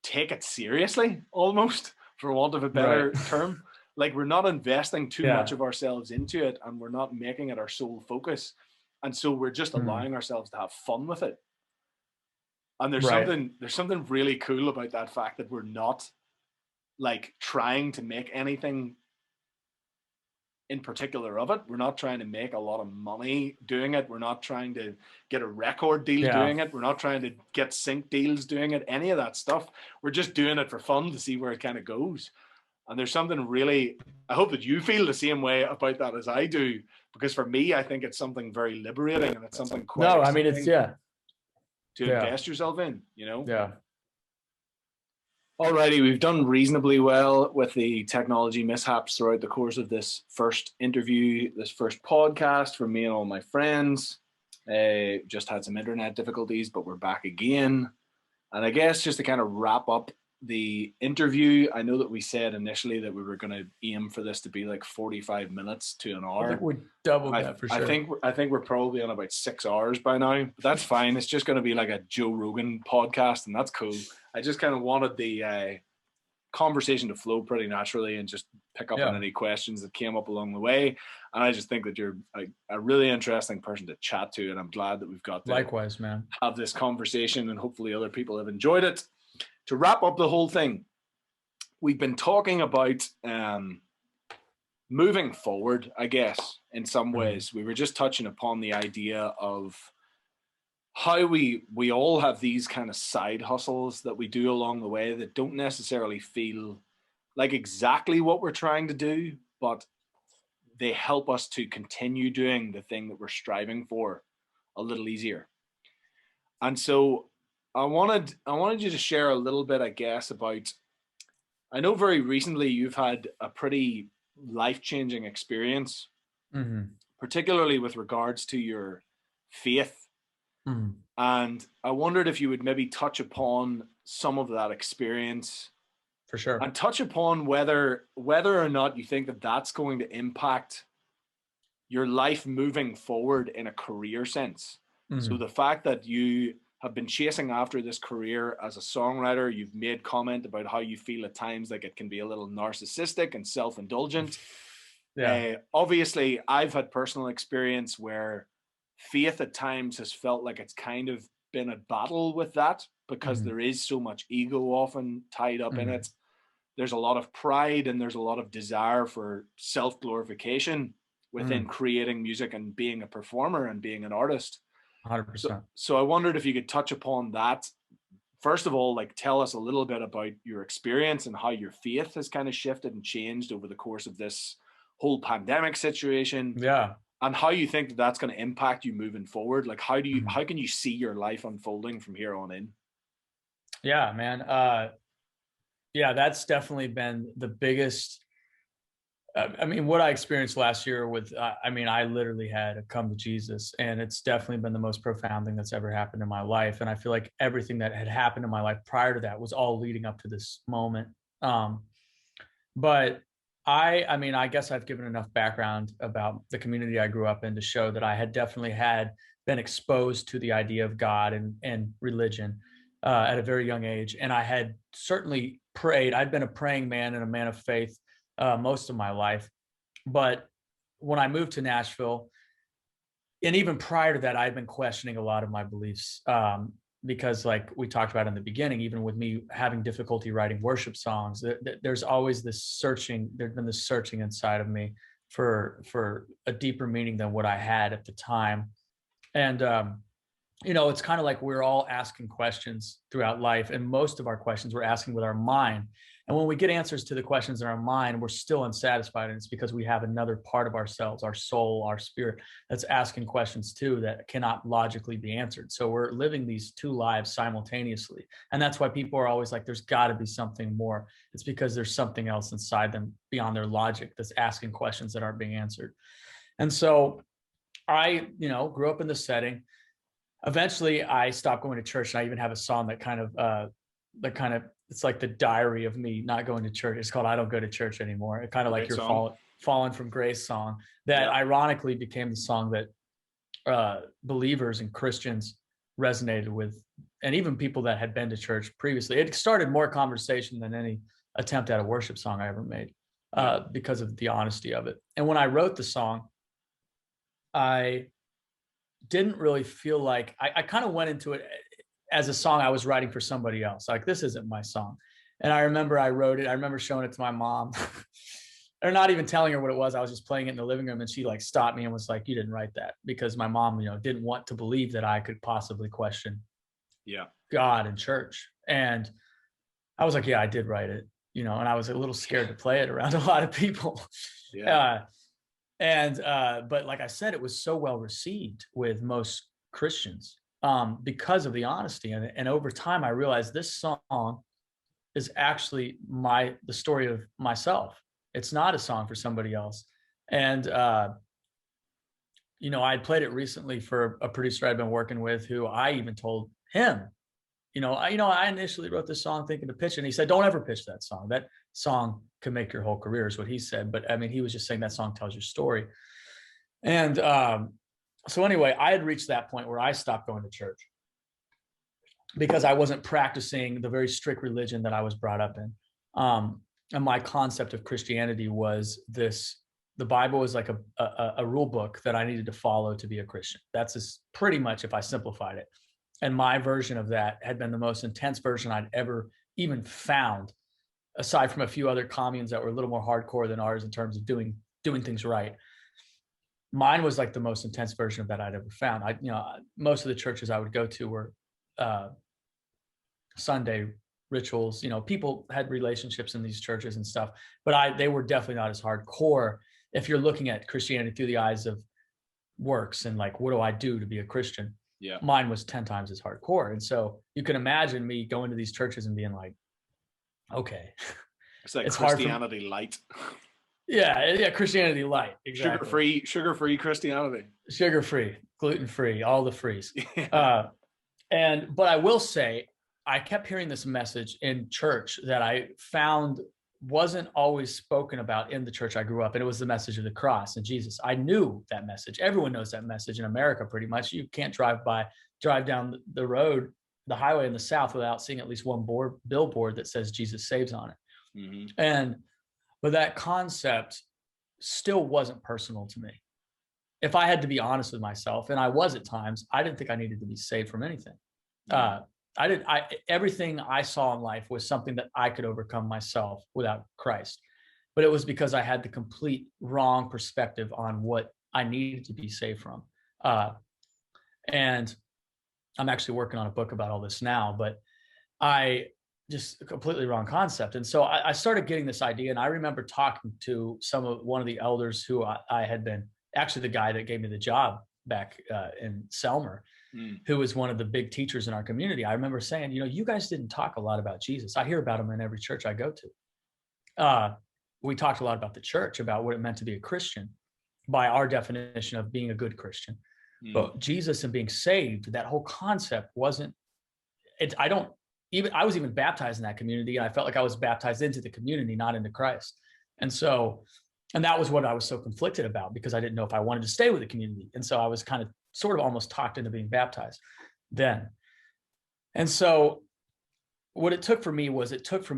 take it seriously, almost, for want of a Right. better term. Like, we're not investing too much Yeah. of ourselves into it, and we're not making it our sole focus. And so we're just Mm. allowing ourselves to have fun with it. And Right. there's something really cool about that fact that we're not like trying to make anything in particular of it. We're not trying to make a lot of money doing it. We're not trying to get a record deal Yeah. doing it. We're not trying to get sync deals doing it, any of that stuff. We're just doing it for fun to see where it kind of goes. And there's something really, I hope that you feel the same way about that as I do, because for me, I think it's something very liberating, and it's something quite No, I mean, it's, exciting yeah. to Yeah. invest yourself in, you know? Yeah. Alrighty, we've done reasonably well with the technology mishaps throughout the course of this first interview, this first podcast for me and all my friends. Just had some internet difficulties, but we're back again. And I guess just to kind of wrap up the interview, I know that we said initially that we were going to aim for this to be like 45 minutes to an I think hour. we doubled that for sure. I think we're probably on about 6 hours by now, but that's fine. It's just going to be like a Joe Rogan podcast, and that's cool. I just kind of wanted the conversation to flow pretty naturally and just pick up on Yeah. any questions that came up along the way. And I just think that you're a really interesting person to chat to, and I'm glad that we've got to Likewise, man. have this conversation, and hopefully other people have enjoyed it. To wrap up the whole thing, we've been talking about moving forward, I guess, in some ways. We were just touching upon the idea of how we all have these kind of side hustles that we do along the way that don't necessarily feel like exactly what we're trying to do, but they help us to continue doing the thing that we're striving for a little easier. And so I wanted you to share a little bit, I guess, about, I know very recently you've had a pretty life-changing experience, Mm-hmm. particularly with regards to your faith. Mm-hmm. And I wondered if you would maybe touch upon some of that experience, For sure. and touch upon whether or not you think that that's going to impact your life moving forward in a career sense. So Mm-hmm. the fact that you have been chasing after this career as a songwriter, you've made comment about how you feel at times like it can be a little narcissistic and self-indulgent. Yeah. Obviously, I've had personal experience where faith at times has felt like it's kind of been a battle with that, because Mm-hmm. there is so much ego often tied up in Mm-hmm. it. There's a lot of pride, and there's a lot of desire for self-glorification within Mm-hmm. creating music and being a performer and being an artist. So 100%. so I wondered if you could touch upon that. First of all, like, tell us a little bit about your experience and how your faith has kind of shifted and changed over the course of this whole pandemic situation, Yeah. and how you think that that's going to impact you moving forward. Like, Mm-hmm. how can you see your life unfolding from here on in? Yeah, man. Yeah, that's definitely been the biggest. I mean, what I experienced last year with, I mean, I literally had a come to Jesus, and it's definitely been the most profound thing that's ever happened in my life. And I feel like everything that had happened in my life prior to that was all leading up to this moment. Um, but I mean, I guess I've given enough background about the community I grew up in to show that I had definitely had been exposed to the idea of God and religion at a very young age. And I had certainly prayed. I'd been a praying man and a man of faith most of my life. But when I moved to Nashville, and even prior to that, I'd been questioning a lot of my beliefs, because like we talked about in the beginning, even with me having difficulty writing worship songs, there's always this searching. There's been this searching inside of me for a deeper meaning than what I had at the time. And it's kind of like we're all asking questions throughout life, and most of our questions we're asking with our mind. And when we get answers to the questions in our mind, we're still unsatisfied. And it's because we have another part of ourselves, our soul, our spirit, that's asking questions too that cannot logically be answered. So we're living these two lives simultaneously. And that's why people are always like, there's got to be something more. It's because there's something else inside them beyond their logic that's asking questions that aren't being answered. And so I, grew up in this setting. Eventually I stopped going to church, and I even have a song that kind of, it's like the diary of me not going to church. It's called I Don't Go to Church Anymore. It kind of like your Fallen from Grace song that ironically became the song that believers and Christians resonated with, and even people that had been to church previously. It started more conversation than any attempt at a worship song I ever made, because of the honesty of it. And when I wrote the song, I didn't really feel like I kind of went into it as a song I was writing for somebody else. Like, this isn't my song. And I remember I wrote it. I remember showing it to my mom or not even telling her what it was. I was just playing it in the living room, and she like stopped me and was like, "You didn't write that," because my mom, didn't want to believe that I could possibly question God and church. And I was like, "Yeah, I did write it," and I was a little scared to play it around a lot of people. But like I said, it was so well received with most Christians, because of the honesty. And over time, I realized this song is actually the story of myself. It's not a song for somebody else. And, I played it recently for a producer I'd been working with, who I even told him, I initially wrote this song thinking to pitch it. And he said, "Don't ever pitch that song. That song could make your whole career," is what he said. But I mean, he was just saying that song tells your story. And so anyway, I had reached that point where I stopped going to church because I wasn't practicing the very strict religion that I was brought up in. And my concept of Christianity was this: the Bible was like a rule book that I needed to follow to be a Christian. That's pretty much, if I simplified it. And my version of that had been the most intense version I'd ever even found, aside from a few other communes that were a little more hardcore than ours in terms of doing things right. Mine was like the most intense version of that I'd ever found. Most of the churches I would go to were Sunday rituals. People had relationships in these churches and stuff, but they were definitely not as hardcore if you're looking at Christianity through the eyes of works and like, what do I do to be a Christian? Yeah. Mine was 10 times as hardcore. And so you can imagine me going to these churches and being like, okay. It's like Christianity light. Yeah, Christianity light. Exactly. Sugar-free Christianity. Sugar-free, gluten-free, all the frees. But I will say, I kept hearing this message in church that I found wasn't always spoken about in the church I grew up. And it was the message of the cross and Jesus. I knew that message. Everyone knows that message in America, pretty much. You can't drive down the road, the highway in the South, without seeing at least one billboard that says Jesus saves on it. Mm-hmm. But that concept still wasn't personal to me. If I had to be honest with myself, and I was at times, I didn't think I needed to be saved from anything. Everything I saw in life was something that I could overcome myself without Christ. But it was because I had the complete wrong perspective on what I needed to be saved from. And I'm actually working on a book about all this now, but just a completely wrong concept. And so I started getting this idea, and I remember talking to one of the elders who I had been, actually the guy that gave me the job back in Selmer, who was one of the big teachers in our community. I remember saying, you guys didn't talk a lot about Jesus. I hear about him in every church I go to. We talked a lot about the church, about what it meant to be a Christian by our definition of being a good Christian. But Jesus and being saved, that whole concept wasn't, I was even baptized in that community, and I felt like I was baptized into the community, not into Christ. And that was what I was so conflicted about, because I didn't know if I wanted to stay with the community. And so I was kind of sort of almost talked into being baptized then. And so what it took for me was, it took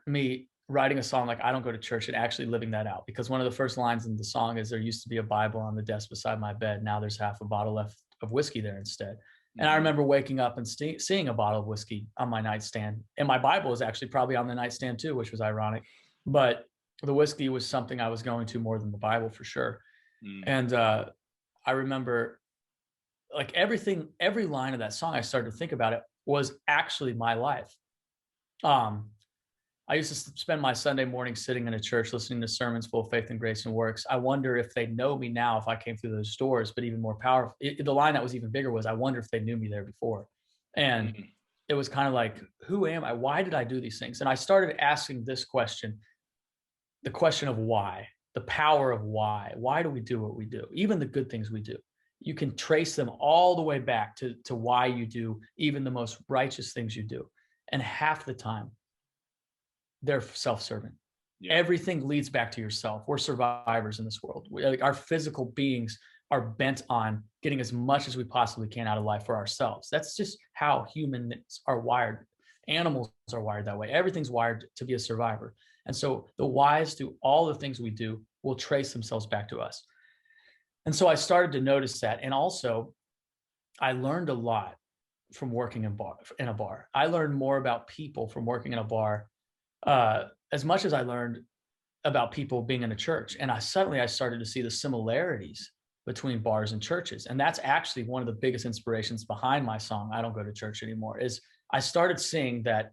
me writing a song like I Don't Go to Church and actually living that out. Because one of the first lines in the song is, there used to be a Bible on the desk beside my bed. Now there's half a bottle left of whiskey there instead. And I remember waking up and seeing a bottle of whiskey on my nightstand. And my Bible was actually probably on the nightstand too, which was ironic. But the whiskey was something I was going to more than the Bible for sure. And I remember like every line of that song, I started to think about it, was actually my life. I used to spend my Sunday morning sitting in a church listening to sermons full of faith and grace and works. I wonder if they know me now if I came through those doors, but even more powerful. The line that was even bigger was, I wonder if they knew me there before. And it was kind of like, who am I? Why did I do these things? And I started asking this question, the question of why, the power of why. Why do we do what we do? Even the good things we do. You can trace them all the way back to why you do even the most righteous things you do. And half the time, they're self-serving. Yeah. Everything leads back to yourself. We're survivors in this world. Our physical beings are bent on getting as much as we possibly can out of life for ourselves. That's just how humans are wired. Animals are wired that way. Everything's wired to be a survivor. And so the whys to all the things we do will trace themselves back to us. And so I started to notice that. And also, I learned a lot from working in a bar. I learned more about people from working in a bar as much as I learned about people being in a church. And I started to see the similarities between bars and churches. And that's actually one of the biggest inspirations behind my song, I Don't Go to Church Anymore, is I started seeing that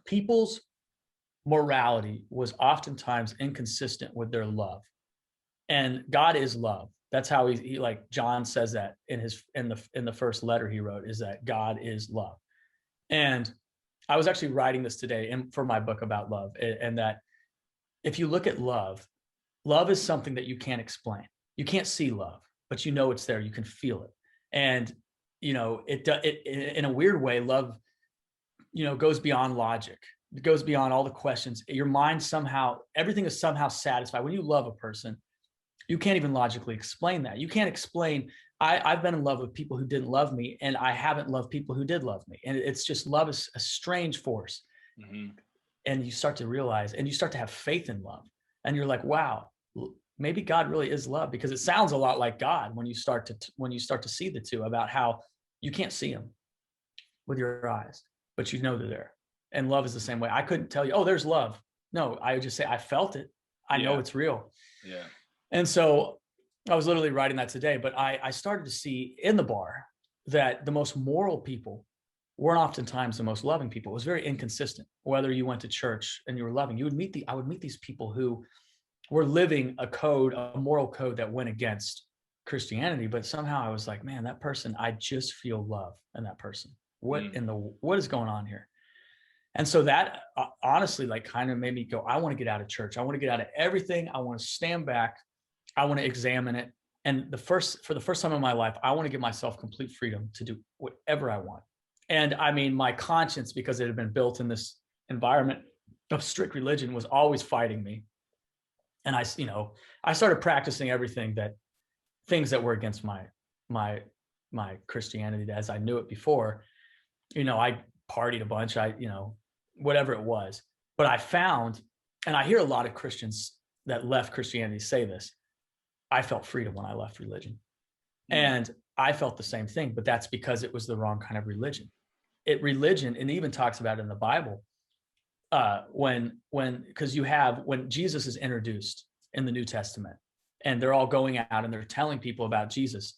people's morality was oftentimes inconsistent with their love. And God is love. That's how he like John says that in the first letter he wrote, is that God is love. And I was actually writing this today for my book about love, and that if you look at love, love is something that you can't explain. You can't see love, but you know it's there. You can feel it. And, you know, it in a weird way, love, you know, goes beyond logic. It goes beyond all the questions. Your mind everything is somehow satisfied. When you love a person, you can't even logically explain that. You can't explain, I've been in love with people who didn't love me, and I haven't loved people who did love me. And it's just, love is a strange force. And you start to realize, and you start to have faith in love. And you're like, wow, maybe God really is love, because it sounds a lot like God when you start to see the two, about how you can't see them with your eyes, but you know they're there. And love is the same way. I couldn't tell you, oh, there's love. No, I would just say, I felt it. I know it's real. Yeah. And so I was literally writing that today, but I started to see in the bar that the most moral people weren't oftentimes the most loving people. It was very inconsistent. Whether you went to church and you were loving, I would meet these people who were living a moral code that went against Christianity, but somehow I was like, man, that person, I just feel love in that person. What is going on here? And so that honestly, like, kind of made me go, I want to get out of church. I want to get out of everything. I want to stand back. I want to examine it. And for the first time in my life, I want to give myself complete freedom to do whatever I want. And I mean, my conscience, because it had been built in this environment of strict religion, was always fighting me. And I started practicing things that were against my Christianity as I knew it before. You know, I partied a bunch, whatever it was. But I found, and I hear a lot of Christians that left Christianity say this, I felt freedom when I left religion. And I felt the same thing, but that's because it was the wrong kind of religion. Religion, and it even talks about it in the Bible, when Jesus is introduced in the New Testament, and they're all going out and they're telling people about Jesus.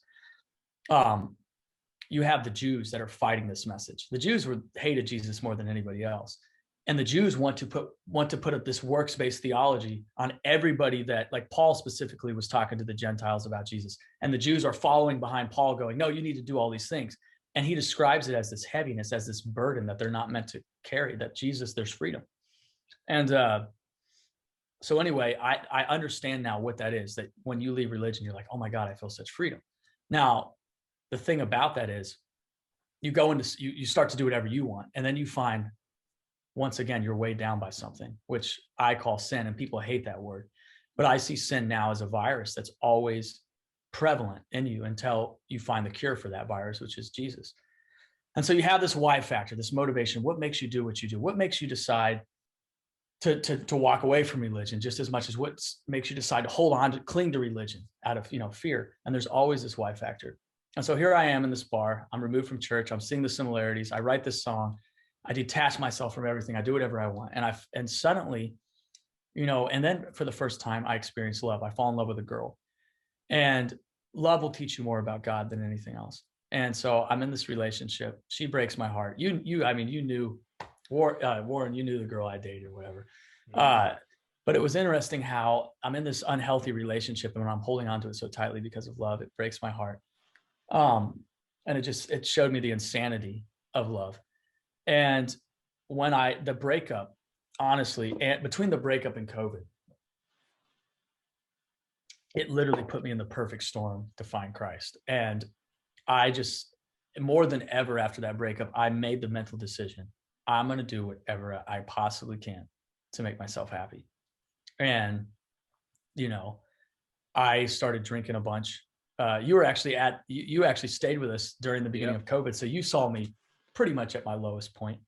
You have the Jews that are fighting this message. The Jews hated Jesus more than anybody else. And the Jews want to put up this works-based theology on everybody, that, like, Paul specifically was talking to the Gentiles about Jesus. And the Jews are following behind Paul going, no, you need to do all these things. And he describes it as this heaviness, as this burden that they're not meant to carry, that Jesus, there's freedom. And so anyway, I understand now what that is, that when you leave religion, you're like, oh my God, I feel such freedom. Now, the thing about that is you start to do whatever you want. And then you find, once again, you're weighed down by something, which I call sin, and people hate that word. But I see sin now as a virus that's always prevalent in you until you find the cure for that virus, which is Jesus. And so you have this why factor, this motivation. What makes you do what you do? What makes you decide to walk away from religion just as much as what makes you decide to hold on to cling to religion out of, fear. And there's always this why factor. And so here I am in this bar, I'm removed from church, I'm seeing the similarities, I write this song, I detach myself from everything, I do whatever I want. And suddenly, and then for the first time I experience love. I fall in love with a girl, and love will teach you more about God than anything else. And so I'm in this relationship. She breaks my heart. You knew Warren, you knew the girl I dated or whatever. But it was interesting how I'm in this unhealthy relationship, and when I'm holding on to it so tightly because of love, it breaks my heart. And it showed me the insanity of love. And when the breakup, honestly, and between the breakup and COVID, it literally put me in the perfect storm to find Christ. And I just, more than ever after that breakup, I made the mental decision, I'm going to do whatever I possibly can to make myself happy. And, I started drinking a bunch. You actually stayed with us during the beginning of COVID. So you saw me pretty much at my lowest point.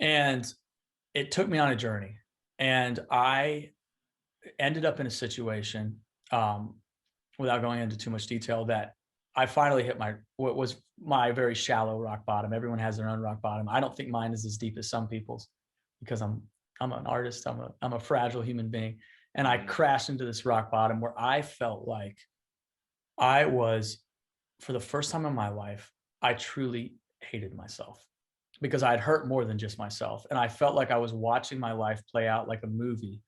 And it took me on a journey, and I ended up in a situation, without going into too much detail, that I finally hit what was my very shallow rock bottom. Everyone has their own rock bottom. I don't think mine is as deep as some people's, because I'm an artist. I'm a fragile human being. And I crashed into this rock bottom where I felt like I was, for the first time in my life, I truly hated myself, because I had hurt more than just myself. And I felt like I was watching my life play out like a movie,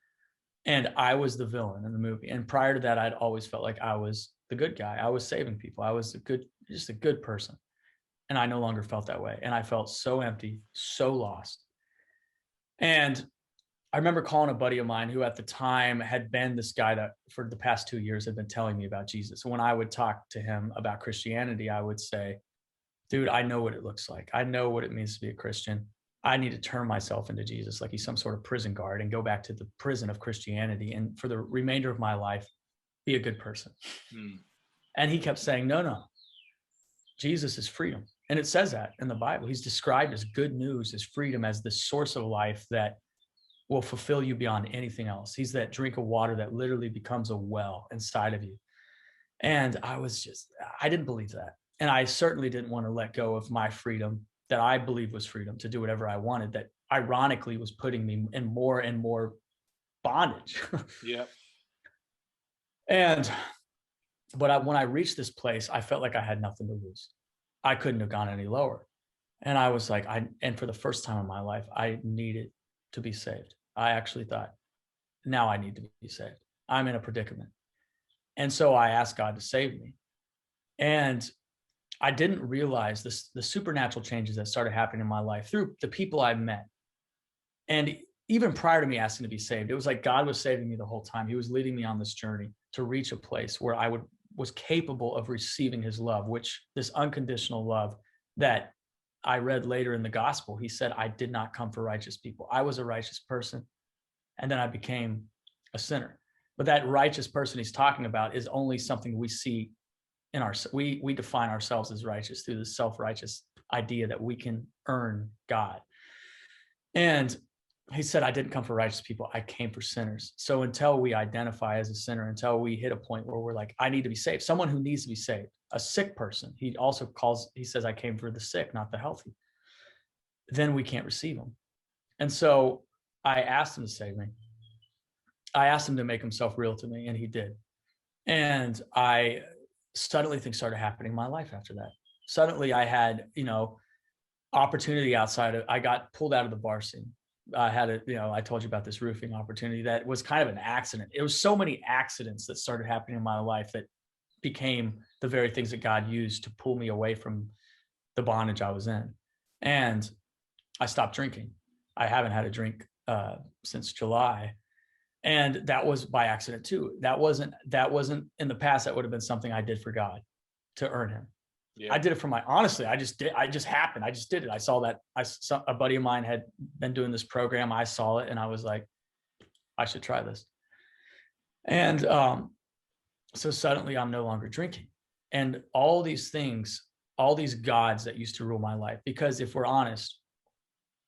and I was the villain in the movie. And prior to that, I'd always felt like I was the good guy. I was saving people. I was just a good person. And I no longer felt that way. And I felt so empty, so lost. And I remember calling a buddy of mine who at the time had been this guy that for the past 2 years had been telling me about Jesus. And when I would talk to him about Christianity, I would say, dude, I know what it looks like. I know what it means to be a Christian. I need to turn myself into Jesus like he's some sort of prison guard and go back to the prison of Christianity. And for the remainder of my life, be a good person. And he kept saying, no, Jesus is freedom. And it says that in the Bible. He's described as good news, as freedom, as the source of life that will fulfill you beyond anything else. He's that drink of water that literally becomes a well inside of you. And I didn't believe that. And I certainly didn't want to let go of my freedom that I believe was freedom to do whatever I wanted, that ironically was putting me in more and more bondage. But when I reached this place, I felt like I had nothing to lose. I couldn't have gone any lower. And I was like, and for the first time in my life, I needed to be saved. I actually thought, now I need to be saved. I'm in a predicament. And so I asked God to save me. And I didn't realize the supernatural changes that started happening in my life through the people I met. And even prior to me asking to be saved, it was like God was saving me the whole time. He was leading me on this journey to reach a place where I was capable of receiving his love, which this unconditional love that I read later in the gospel. He said, I did not come for righteous people. I was a righteous person, and then I became a sinner. But that righteous person he's talking about is only something we see in we define ourselves as righteous through the self-righteous idea that we can earn God. And he said, I didn't come for righteous people. I came for sinners. So until we identify as a sinner, until we hit a point where we're like, I need to be saved, someone who needs to be saved, a sick person, he says, I came for the sick, not the healthy, then we can't receive him. And so I asked him to save me. I asked him to make himself real to me, and he did. And suddenly things started happening in my life after that. Suddenly I had, opportunity I got pulled out of the bar scene. I had I told you about this roofing opportunity that was kind of an accident. It was so many accidents that started happening in my life that became the very things that God used to pull me away from the bondage I was in. And I stopped drinking. I haven't had a drink since July. And that was by accident too. That wasn't in the past. That would have been something I did for God to earn him. Yeah. I did it for honestly, I just happened. I just did it. I saw that a buddy of mine had been doing this program. I saw it and I was like, I should try this. And so suddenly I'm no longer drinking. And all these things, all these gods that used to rule my life, because if we're honest,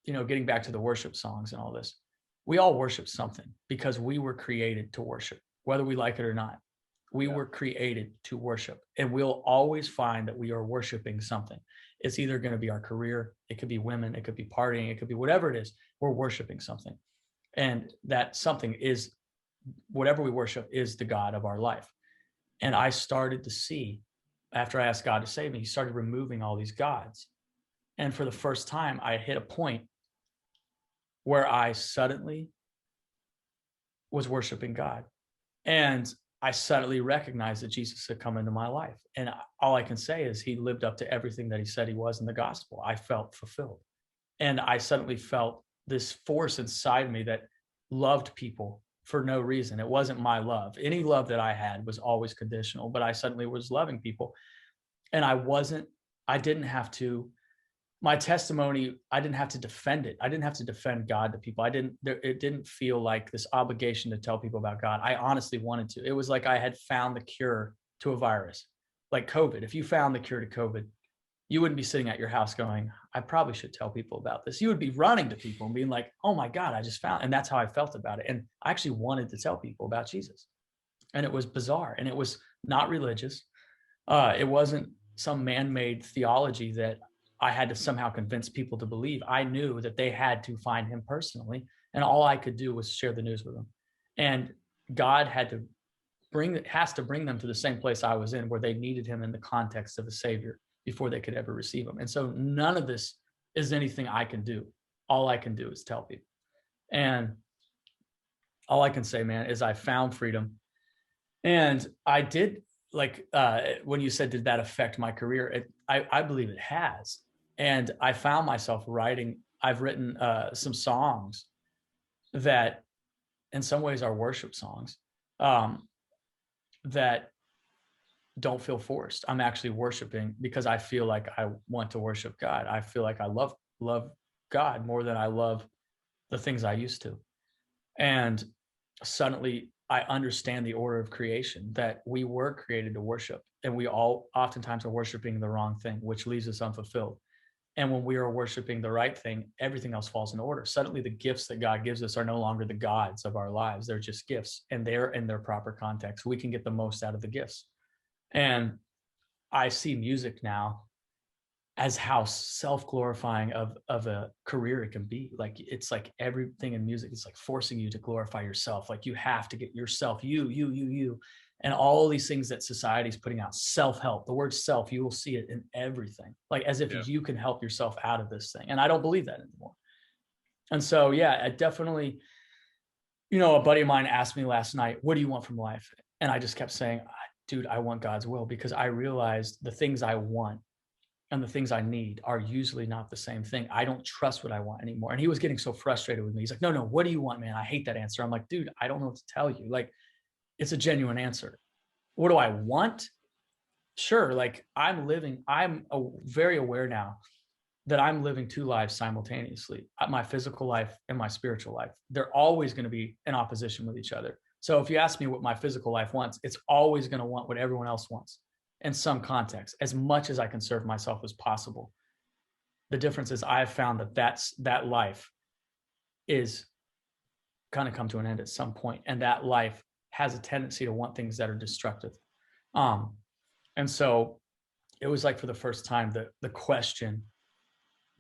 getting back to the worship songs and all this, we all worship something because we were created to worship, whether we like it or not. We were created to worship, and we'll always find that we are worshiping something. It's either going to be our career, it could be women, it could be partying, it could be whatever it is. We're worshiping something. And that something is, whatever we worship is the God of our life. And I started to see, after I asked God to save me, he started removing all these gods. And for the first time, I hit a point where I suddenly was worshiping God. And I suddenly recognized that Jesus had come into my life. And all I can say is he lived up to everything that he said he was in the gospel. I felt fulfilled. And I suddenly felt this force inside me that loved people for no reason. It wasn't my love. Any love that I had was always conditional, but I suddenly was loving people. And I didn't have to, my testimony, I didn't have to defend it. I didn't have to defend God to people. It didn't feel like this obligation to tell people about God. I honestly wanted to. It was like I had found the cure to a virus, like COVID. If you found the cure to COVID, you wouldn't be sitting at your house going, I probably should tell people about this. You would be running to people and being like, oh my God, I just found, and that's how I felt about it. And I actually wanted to tell people about Jesus. And it was bizarre. And it was not religious. It wasn't some man-made theology that I had to somehow convince people to believe. I knew that they had to find him personally. And all I could do was share the news with them. And God has to bring them to the same place I was in, where they needed him in the context of a savior before they could ever receive him. And so none of this is anything I can do. All I can do is tell people. And all I can say, man, is I found freedom. And I did, like, when you said, did that affect my career? I believe it has. And I found myself writing, I've written some songs that in some ways are worship songs that don't feel forced. I'm actually worshiping because I feel like I want to worship God. I feel like I love God more than I love the things I used to. And suddenly I understand the order of creation, that we were created to worship, and we all oftentimes are worshiping the wrong thing, which leaves us unfulfilled. And when we are worshiping the right thing, everything else falls in order. Suddenly the gifts that God gives us are no longer the gods of our lives. They're just gifts, and they're in their proper context. We can get the most out of the gifts. And I see music now as how self-glorifying of a career it can be. Like, it's like everything in music is like forcing you to glorify yourself. Like, you have to get yourself, you, and all these things that society's putting out. Self-help, the word self, you will see it in everything, like as if you can help yourself out of this thing. And I don't believe that anymore. And so, yeah, I definitely, a buddy of mine asked me last night, what do you want from life? And I just kept saying, dude, I want God's will, because I realized the things I want and the things I need are usually not the same thing. I don't trust what I want anymore. And he was getting so frustrated with me. He's like, no, what do you want, man? I hate that answer. I'm like, dude, I don't know what to tell you. Like, it's a genuine answer. What do I want? Sure. Like, I'm very aware now that I'm living two lives simultaneously, my physical life and my spiritual life. They're always going to be in opposition with each other. So if you ask me what my physical life wants, it's always going to want what everyone else wants in some context, as much as I can serve myself as possible. The difference is I've found that life is kind of come to an end at some point, and that life has a tendency to want things that are destructive. And so it was like, for the first time, the question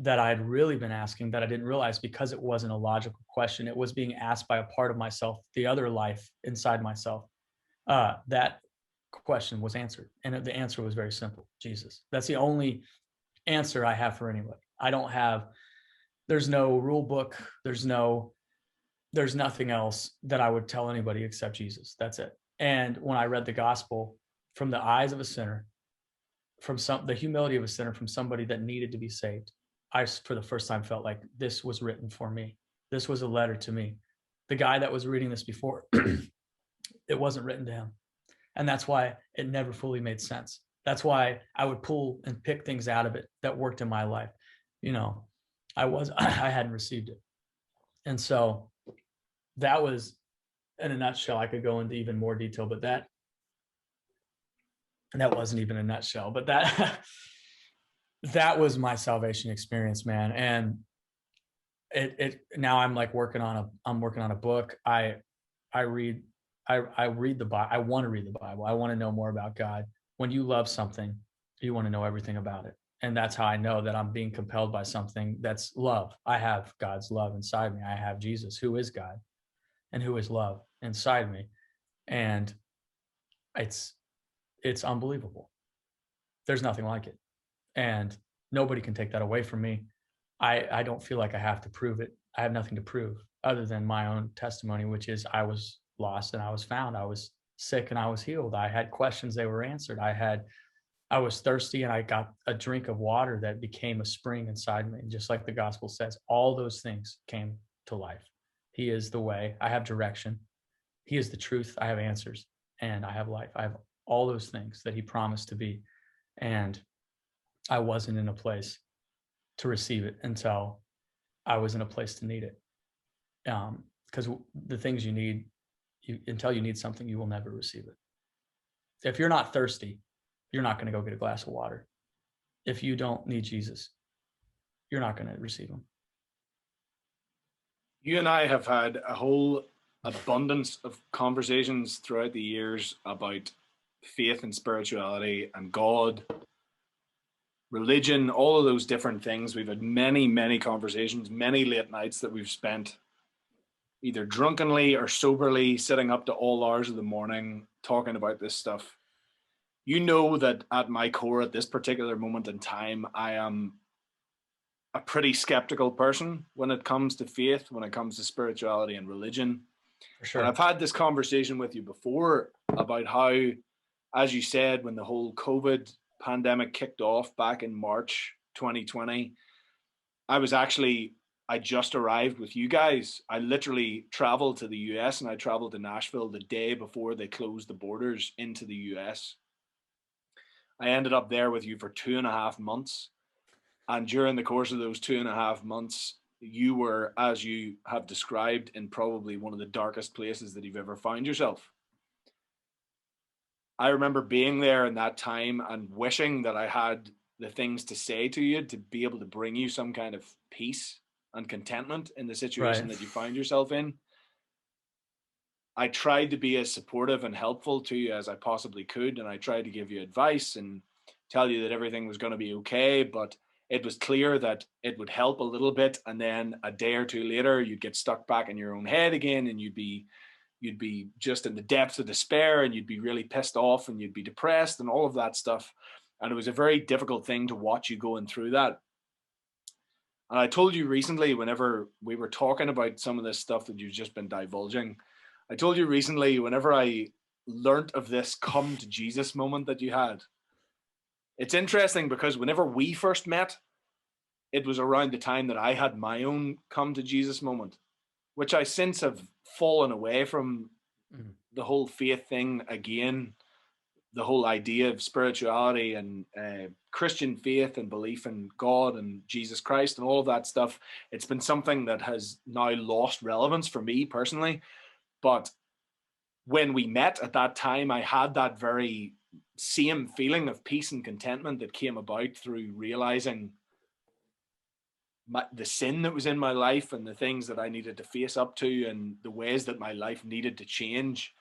that I had really been asking, that I didn't realize, because it wasn't a logical question, it was being asked by a part of myself, the other life inside myself. That question was answered, and the answer was very simple: Jesus. That's the only answer I have for anybody. There's no rule book, there's nothing else that I would tell anybody except Jesus. That's it. And when I read the gospel from the eyes of a sinner, from the humility of a sinner, from somebody that needed to be saved, I, for the first time, felt like this was written for me. This was a letter to me. The guy that was reading this before, it wasn't written to him. And that's why it never fully made sense. That's why I would pull and pick things out of it that worked in my life. I hadn't received it. And so that was, in a nutshell. I could go into even more detail, but that wasn't even a nutshell, but that was my salvation experience, man. And Now I'm like I'm working on a book. I read, I read the Bible. I want to read the Bible. I want to know more about God. When you love something, you want to know everything about it. And that's how I know that I'm being compelled by something that's love. I have God's love inside me. I have Jesus, who is God and who is love inside me. And it's, it's unbelievable. There's nothing like it. And nobody can take that away from me. I don't feel like I have to prove it. I have nothing to prove other than my own testimony, which is I was lost and I was found. I was sick and I was healed. I had questions, they were answered. I was thirsty and I got a drink of water that became a spring inside me. And just like the gospel says, all those things came to life. He is the way. I have direction. He is the truth. I have answers and I have life. I have all those things that he promised to be. And I wasn't in a place to receive it until I was in a place to need it. Because the things you need, until you need something, you will never receive it. If you're not thirsty, you're not going to go get a glass of water. If you don't need Jesus, you're not going to receive him. You and I have had a whole abundance of conversations throughout the years about faith and spirituality and God, religion, all of those different things. We've had many, many conversations, many late nights that we've spent either drunkenly or soberly sitting up to all hours of the morning talking about this stuff. You know that at my core at this particular moment in time, I am a pretty skeptical person when it comes to faith, when it comes to spirituality and religion. For sure. And I've had this conversation with you before about how, as you said, when the whole COVID pandemic kicked off back in March 2020, I just arrived with you guys. I literally traveled to the US and I traveled to Nashville the day before they closed the borders into the US. I ended up there with you for 2.5 months. And during the course of those 2.5 months, you were, as you have described, in probably one of the darkest places that you've ever found yourself. I remember being there in that time and wishing that I had the things to say to you to be able to bring you some kind of peace and contentment in the situation that you find yourself in. I tried to be as supportive and helpful to you as I possibly could, and I tried to give you advice and tell you that everything was going to be okay, but it was clear that it would help a little bit, and then a day or two later you'd get stuck back in your own head again, and you'd be just in the depths of despair, and you'd be really pissed off, and you'd be depressed and all of that stuff. And it was a very difficult thing to watch you going through that. And I told you recently, whenever we were talking about some of this stuff that you've just been divulging, I told you recently, whenever I learnt of this come to Jesus moment that you had, it's interesting because whenever we first met, it was around the time that I had my own come to Jesus moment, which I since have fallen away from the whole faith thing again, the whole idea of spirituality and Christian faith and belief in God and Jesus Christ and all of that stuff. It's been something that has now lost relevance for me personally. But when we met at that time, I had that very same feeling of peace and contentment that came about through realizing the sin that was in my life and the things that I needed to face up to and the ways that my life needed to change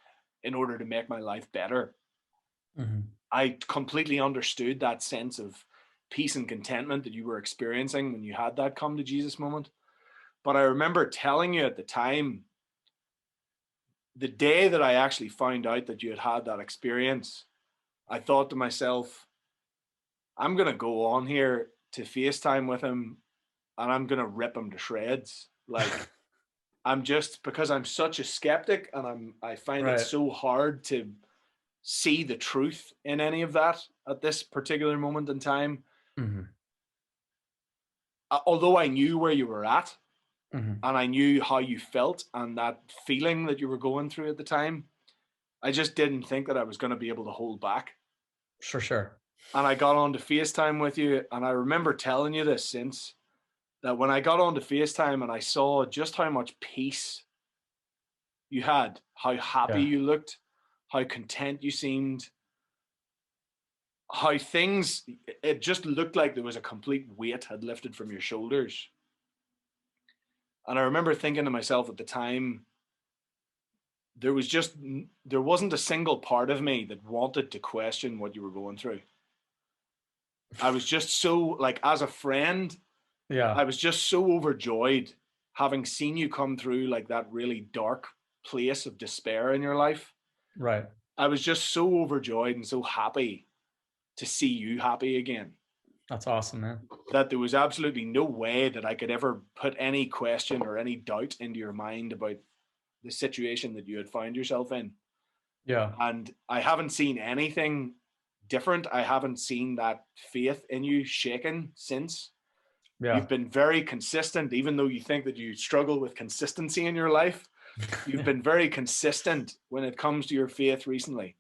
in order to make my life better. Mm-hmm. I completely understood that sense of peace and contentment that you were experiencing when you had that come to Jesus moment. But I remember telling you at the time, the day that I actually found out that you had had that experience, I thought to myself, I'm going to go on here to FaceTime with him and I'm going to rip him to shreds. Like, because I'm such a skeptic and I find it so hard to see the truth in any of that at this particular moment in time. Mm-hmm. Although I knew where you were at, mm-hmm. and I knew how you felt and that feeling that you were going through at the time, I just didn't think that I was going to be able to hold back. For sure. And I got on to FaceTime with you, and I remember telling you this since, that when I got on to FaceTime and I saw just how much peace you had, how happy you looked, how content you seemed, how it just looked like there was a complete weight had lifted from your shoulders. And I remember thinking to myself at the time, there wasn't a single part of me that wanted to question what you were going through. I was just so, like, as a friend, Yeah. I was just so overjoyed having seen you come through like that really dark place of despair in your life. Right. I was just so overjoyed and so happy to see you happy again, That's awesome, man. that there was absolutely no way that I could ever put any question or any doubt into your mind about the situation that you had found yourself in. Yeah. And I haven't seen anything different. I haven't seen that faith in you shaken since. Yeah. You've been very consistent, even though you think that you struggle with consistency in your life. You've been very consistent when it comes to your faith recently.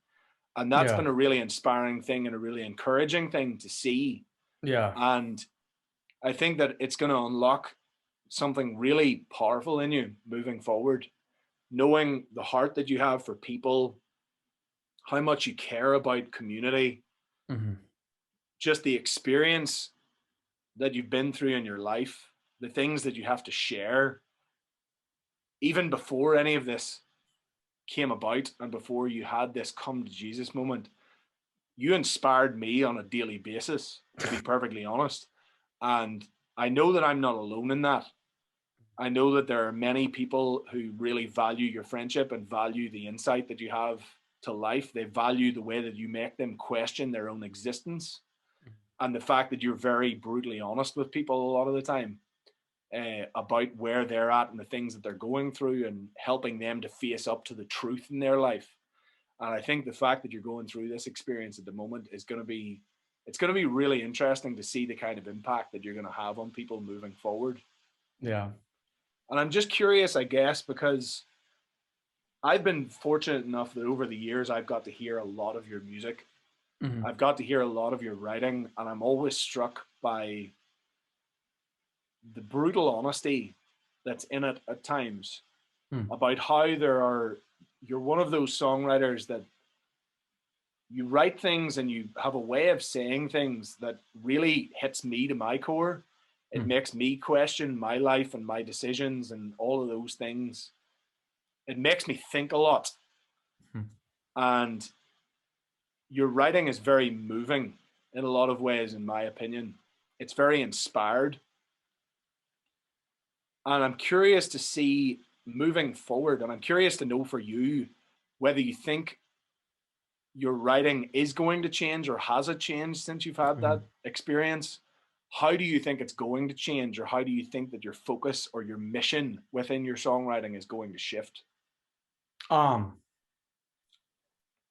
And that's Yeah. been a really inspiring thing and a really encouraging thing to see. Yeah. And I think that it's going to unlock something really powerful in you moving forward, knowing the heart that you have for people, how much you care about community, Mhm. just the experience that you've been through in your life, the things that you have to share, even before any of this came about and before you had this come to Jesus moment. You inspired me on a daily basis, to be perfectly honest. And I know that I'm not alone in that. I know that there are many people who really value your friendship and value the insight that you have to life. They value the way that you make them question their own existence, and the fact that you're very brutally honest with people a lot of the time, about where they're at and the things that they're going through, and helping them to face up to the truth in their life. And I think the fact that you're going through this experience at the moment is going to be, it's going to be really interesting to see the kind of impact that you're going to have on people moving forward. Yeah. And I'm just curious, I guess, because I've been fortunate enough that over the years I've got to hear a lot of your music. Mhm. I've got to hear a lot of your writing, and I'm always struck by the brutal honesty that's in it at times, Mm. about how you're one of those songwriters that you write things and you have a way of saying things that really hits me to my core. It Mm. makes me question my life and my decisions and all of those things. It makes me think a lot. Mm. And your writing is very moving in a lot of ways, in my opinion. It's very inspired. And I'm curious to see moving forward, and I'm curious to know for you whether you think your writing is going to change, or has it changed since you've had that Mhm. experience? How do you think it's going to change, or how do you think that your focus or your mission within your songwriting is going to shift? Um,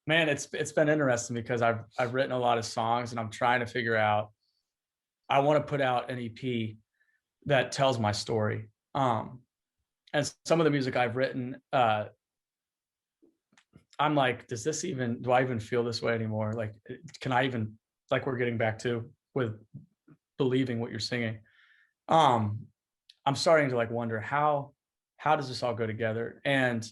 Man, it's been interesting because I've written a lot of songs and I'm trying to figure out, I want to put out an EP that tells my story. And some of the music I've written, I'm like, do I even feel this way anymore? Like, can I even, like, we're getting back to with believing what you're singing. Um, I'm starting to like wonder how does this all go together? And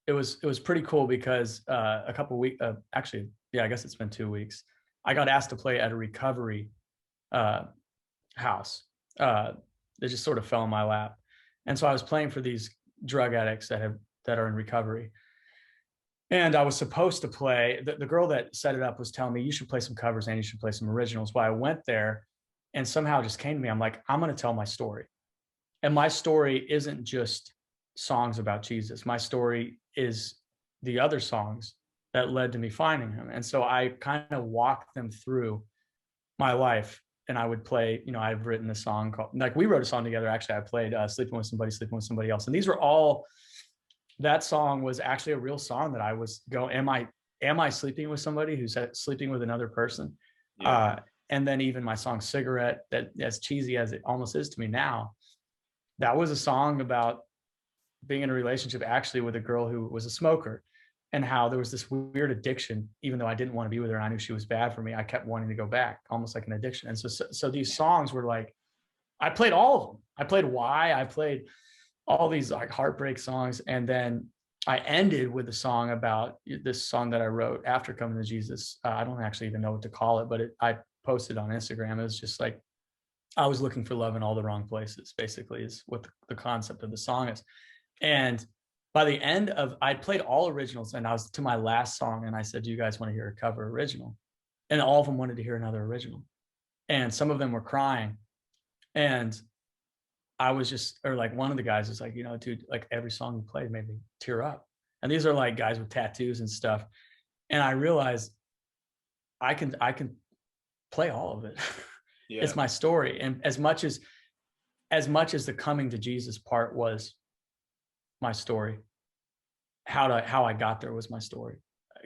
it was pretty cool because a couple of weeks, actually, yeah, I guess it's been 2 weeks. I got asked to play at a recovery uh, house. Uh, they just sort of fell in my lap, and so I was playing for these drug addicts that are in recovery. And I was supposed to play. The girl that set it up was telling me, you should play some covers and you should play some originals. Well, I went there, and somehow it just came to me. I'm like, I'm going to tell my story. And my story isn't just songs about Jesus. My story is the other songs that led to me finding him. And so I kind of walked them through my life. And I would play, I've written a song called, like, we wrote a song together. Actually, I played Sleeping with Somebody Else. And these were all, that song was actually a real song that I was going, am I sleeping with somebody who's sleeping with another person? Yeah. Uh, and then even my song Cigarette, that, as cheesy as it almost is to me now, that was a song about being in a relationship actually with a girl who was a smoker, and how there was this weird addiction. Even though I didn't want to be with her and I knew she was bad for me, I kept wanting to go back, almost like an addiction. And so these songs were like, I played all of them. I played Why, I played all these like heartbreak songs. And then I ended with a song about this song that I wrote after coming to Jesus. I don't actually even know what to call it, but I posted on Instagram. It was just like, I was looking for love in all the wrong places, basically, is what the concept of the song is. And by the end of, I'd played all originals, and I was to my last song, and I said, do you guys want to hear a cover original? And all of them wanted to hear another original. And some of them were crying. And I was just, or like one of the guys was like, you know, dude, like every song you played made me tear up. And these are like guys with tattoos and stuff. And I realized I can play all of it. Yeah. It's my story. And as much as the coming to Jesus part was my story, how I got there was my story.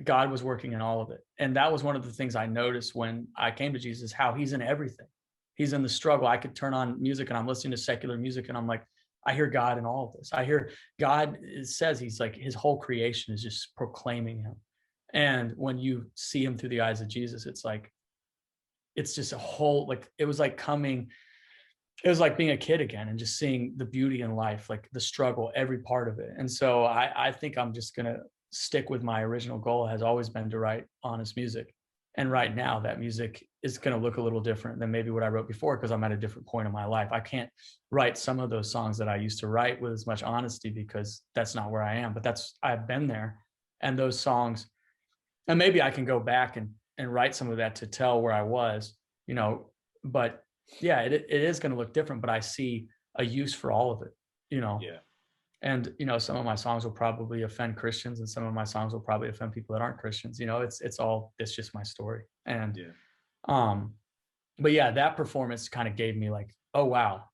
God was working in all of it. And that was one of the things I noticed when I came to Jesus, how he's in everything. He's in the struggle. I could turn on music and I'm listening to secular music and I'm like, I hear God in all of this. I hear God says he's like, his whole creation is just proclaiming him. And when you see him through the eyes of Jesus, it's like, it's just a whole, like, it was like being a kid again and just seeing the beauty in life, like the struggle, every part of it. And so I think I'm just going to stick with my original goal has always been to write honest music. And right now that music is going to look a little different than maybe what I wrote before, because I'm at a different point in my life. I can't write some of those songs that I used to write with as much honesty because that's not where I am, but I've been there. And those songs, and maybe I can go back and write some of that to tell where I was, you know, but yeah, it is going to look different, but I see a use for all of it, you know. Yeah. And, you know, some of my songs will probably offend Christians and some of my songs will probably offend people that aren't Christians. You know, it's just my story. And, but yeah, that performance kind of gave me like, oh, wow,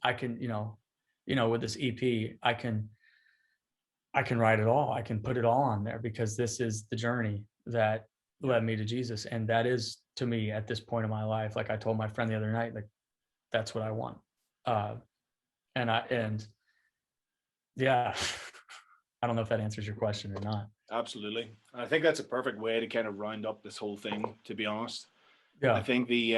I can, you know, with this EP, I can write it all. I can put it all on there because this is the journey that led me to Jesus. And that is, to me, at this point in my life, like I told my friend the other night, like, that's what I want. And yeah, I don't know if that answers your question or not. Absolutely. I think that's a perfect way to kind of round up this whole thing, to be honest. Yeah. I think the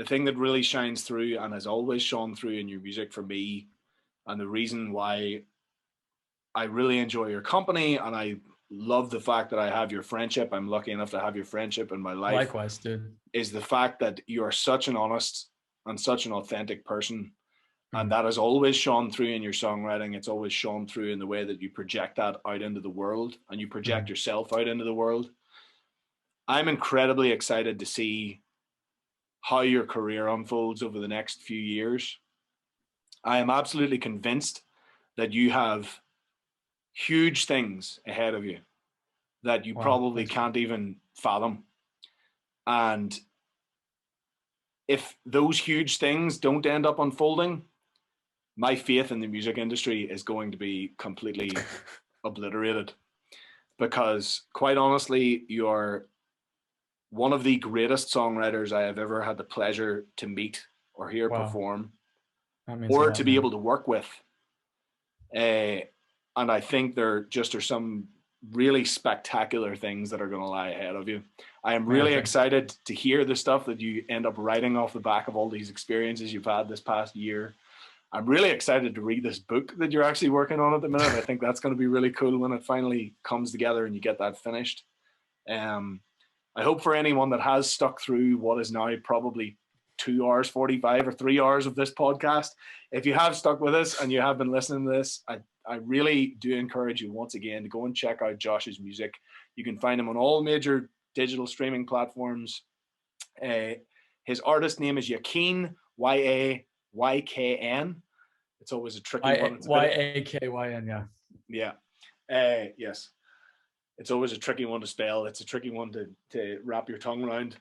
thing that really shines through and has always shone through in your music for me, and the reason why I really enjoy your company and I love the fact that I have your friendship, I'm lucky enough to have your friendship in my life. Likewise, dude. Is the fact that you are such an honest and such an authentic person. And Mm-hmm. that has always shone through in your songwriting. It's always shone through in the way that you project that out into the world and you project yourself out into the world. I'm incredibly excited to see how your career unfolds over the next few years. I am absolutely convinced that you have huge things ahead of you that you probably can't even fathom. And if those huge things don't end up unfolding, my faith in the music industry is going to be completely obliterated, because quite honestly, you're one of the greatest songwriters I have ever had the pleasure to meet or hear perform or to be able to work with. And I think there just are some really spectacular things that are going to lie ahead of you. I am really excited to hear the stuff that you end up writing off the back of all these experiences you've had this past year. I'm really excited to read this book that you're actually working on at the minute. I think that's going to be really cool when it finally comes together and you get that finished. I hope for anyone that has stuck through what is now probably 2 hours 45 or 3 hours of this podcast, if you have stuck with us and you have been listening to this, I really do encourage you once again to go and check out Josh's music. You can find him on all major digital streaming platforms. His artist name is Yakyn, YAYKN. It's always a tricky one. YAKYN, yeah. Yeah. Yes. It's always a tricky one to spell. It's a tricky one to wrap your tongue around.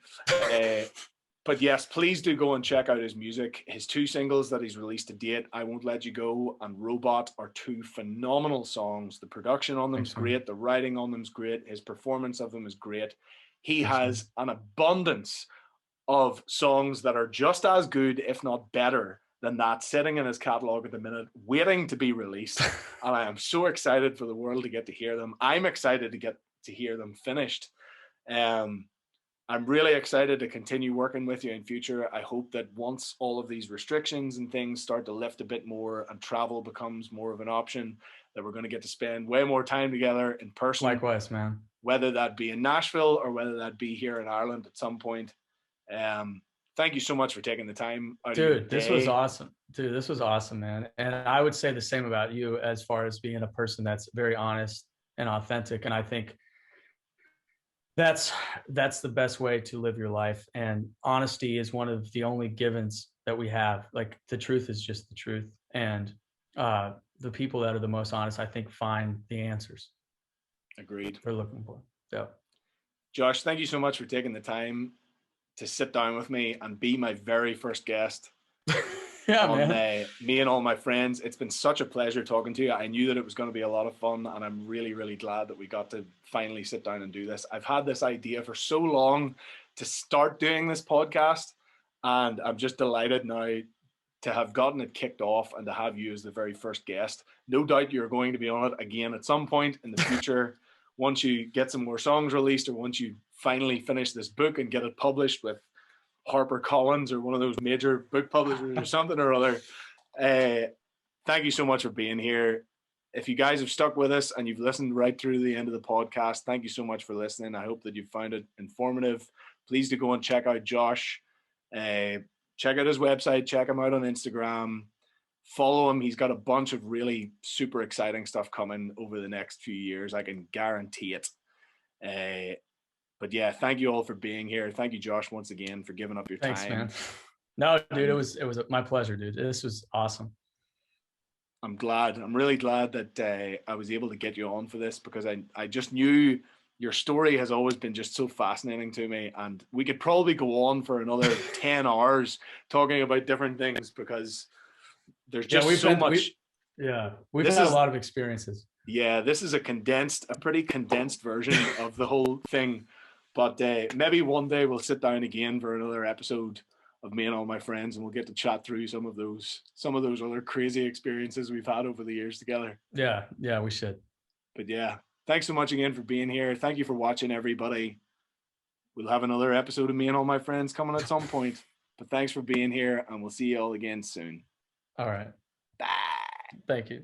But yes, please do go and check out his music. His 2 singles that he's released to date, I Won't Let You Go and Robot, are 2 phenomenal songs. The production on them is great. The writing on them is great. His performance of them is great. He has an abundance of songs that are just as good, if not better, than that sitting in his catalog at the minute, waiting to be released. And I am so excited for the world to get to hear them. I'm excited to get to hear them finished. I'm really excited to continue working with you in future. I hope that once all of these restrictions and things start to lift a bit more and travel becomes more of an option, that we're going to get to spend way more time together in person. Likewise, man. Whether that be in Nashville or whether that be here in Ireland at some point. thank you so much for taking the time out of your Dude, this was day. awesome. Dude, this was awesome, man. And I would say the same about you as far as being a person that's very honest and authentic. And I think that's the best way to live your life. And honesty is one of the only givens that we have. Like the truth is just the truth. And the people that are the most honest, I think, find the answers Agreed. they're looking for. Yeah. Josh, thank you so much for taking the time to sit down with me and be my very first guest Yeah, on man. Me and All My Friends. It's been such a pleasure talking to you. I knew that it was going to be a lot of fun, and I'm really, really glad that we got to finally sit down and do this. I've had this idea for so long to start doing this podcast, and I'm just delighted now to have gotten it kicked off and to have you as the very first guest. No doubt you're going to be on it again at some point in the future once you get some more songs released, or once you finally finish this book and get it published with HarperCollins or one of those major book publishers or something or other. Thank you so much for being here. If you guys have stuck with us and you've listened right through to the end of the podcast, thank you so much for listening. I hope that you found it informative. Please do go and check out Josh. Check out his website. Check him out on Instagram. Follow him. He's got a bunch of really super exciting stuff coming over the next few years. I can guarantee it. But yeah, thank you all for being here. Thank you, Josh, once again for giving up your Thanks, time. man. No, dude, it was my pleasure, dude. This was awesome. I'm glad. I'm really glad that I was able to get you on for this, because I just knew your story has always been just so fascinating to me, and we could probably go on for another 10 hours talking about different things, because there's just so much. We've had a lot of experiences. Yeah, this is a pretty condensed version of the whole thing. But maybe one day we'll sit down again for another episode of Me and All My Friends, and we'll get to chat through some of those other crazy experiences we've had over the years together. Yeah, we should. But yeah, thanks so much again for being here. Thank you for watching, everybody. We'll have another episode of Me and All My Friends coming at some point. But thanks for being here, and we'll see you all again soon. All right. Bye. Thank you.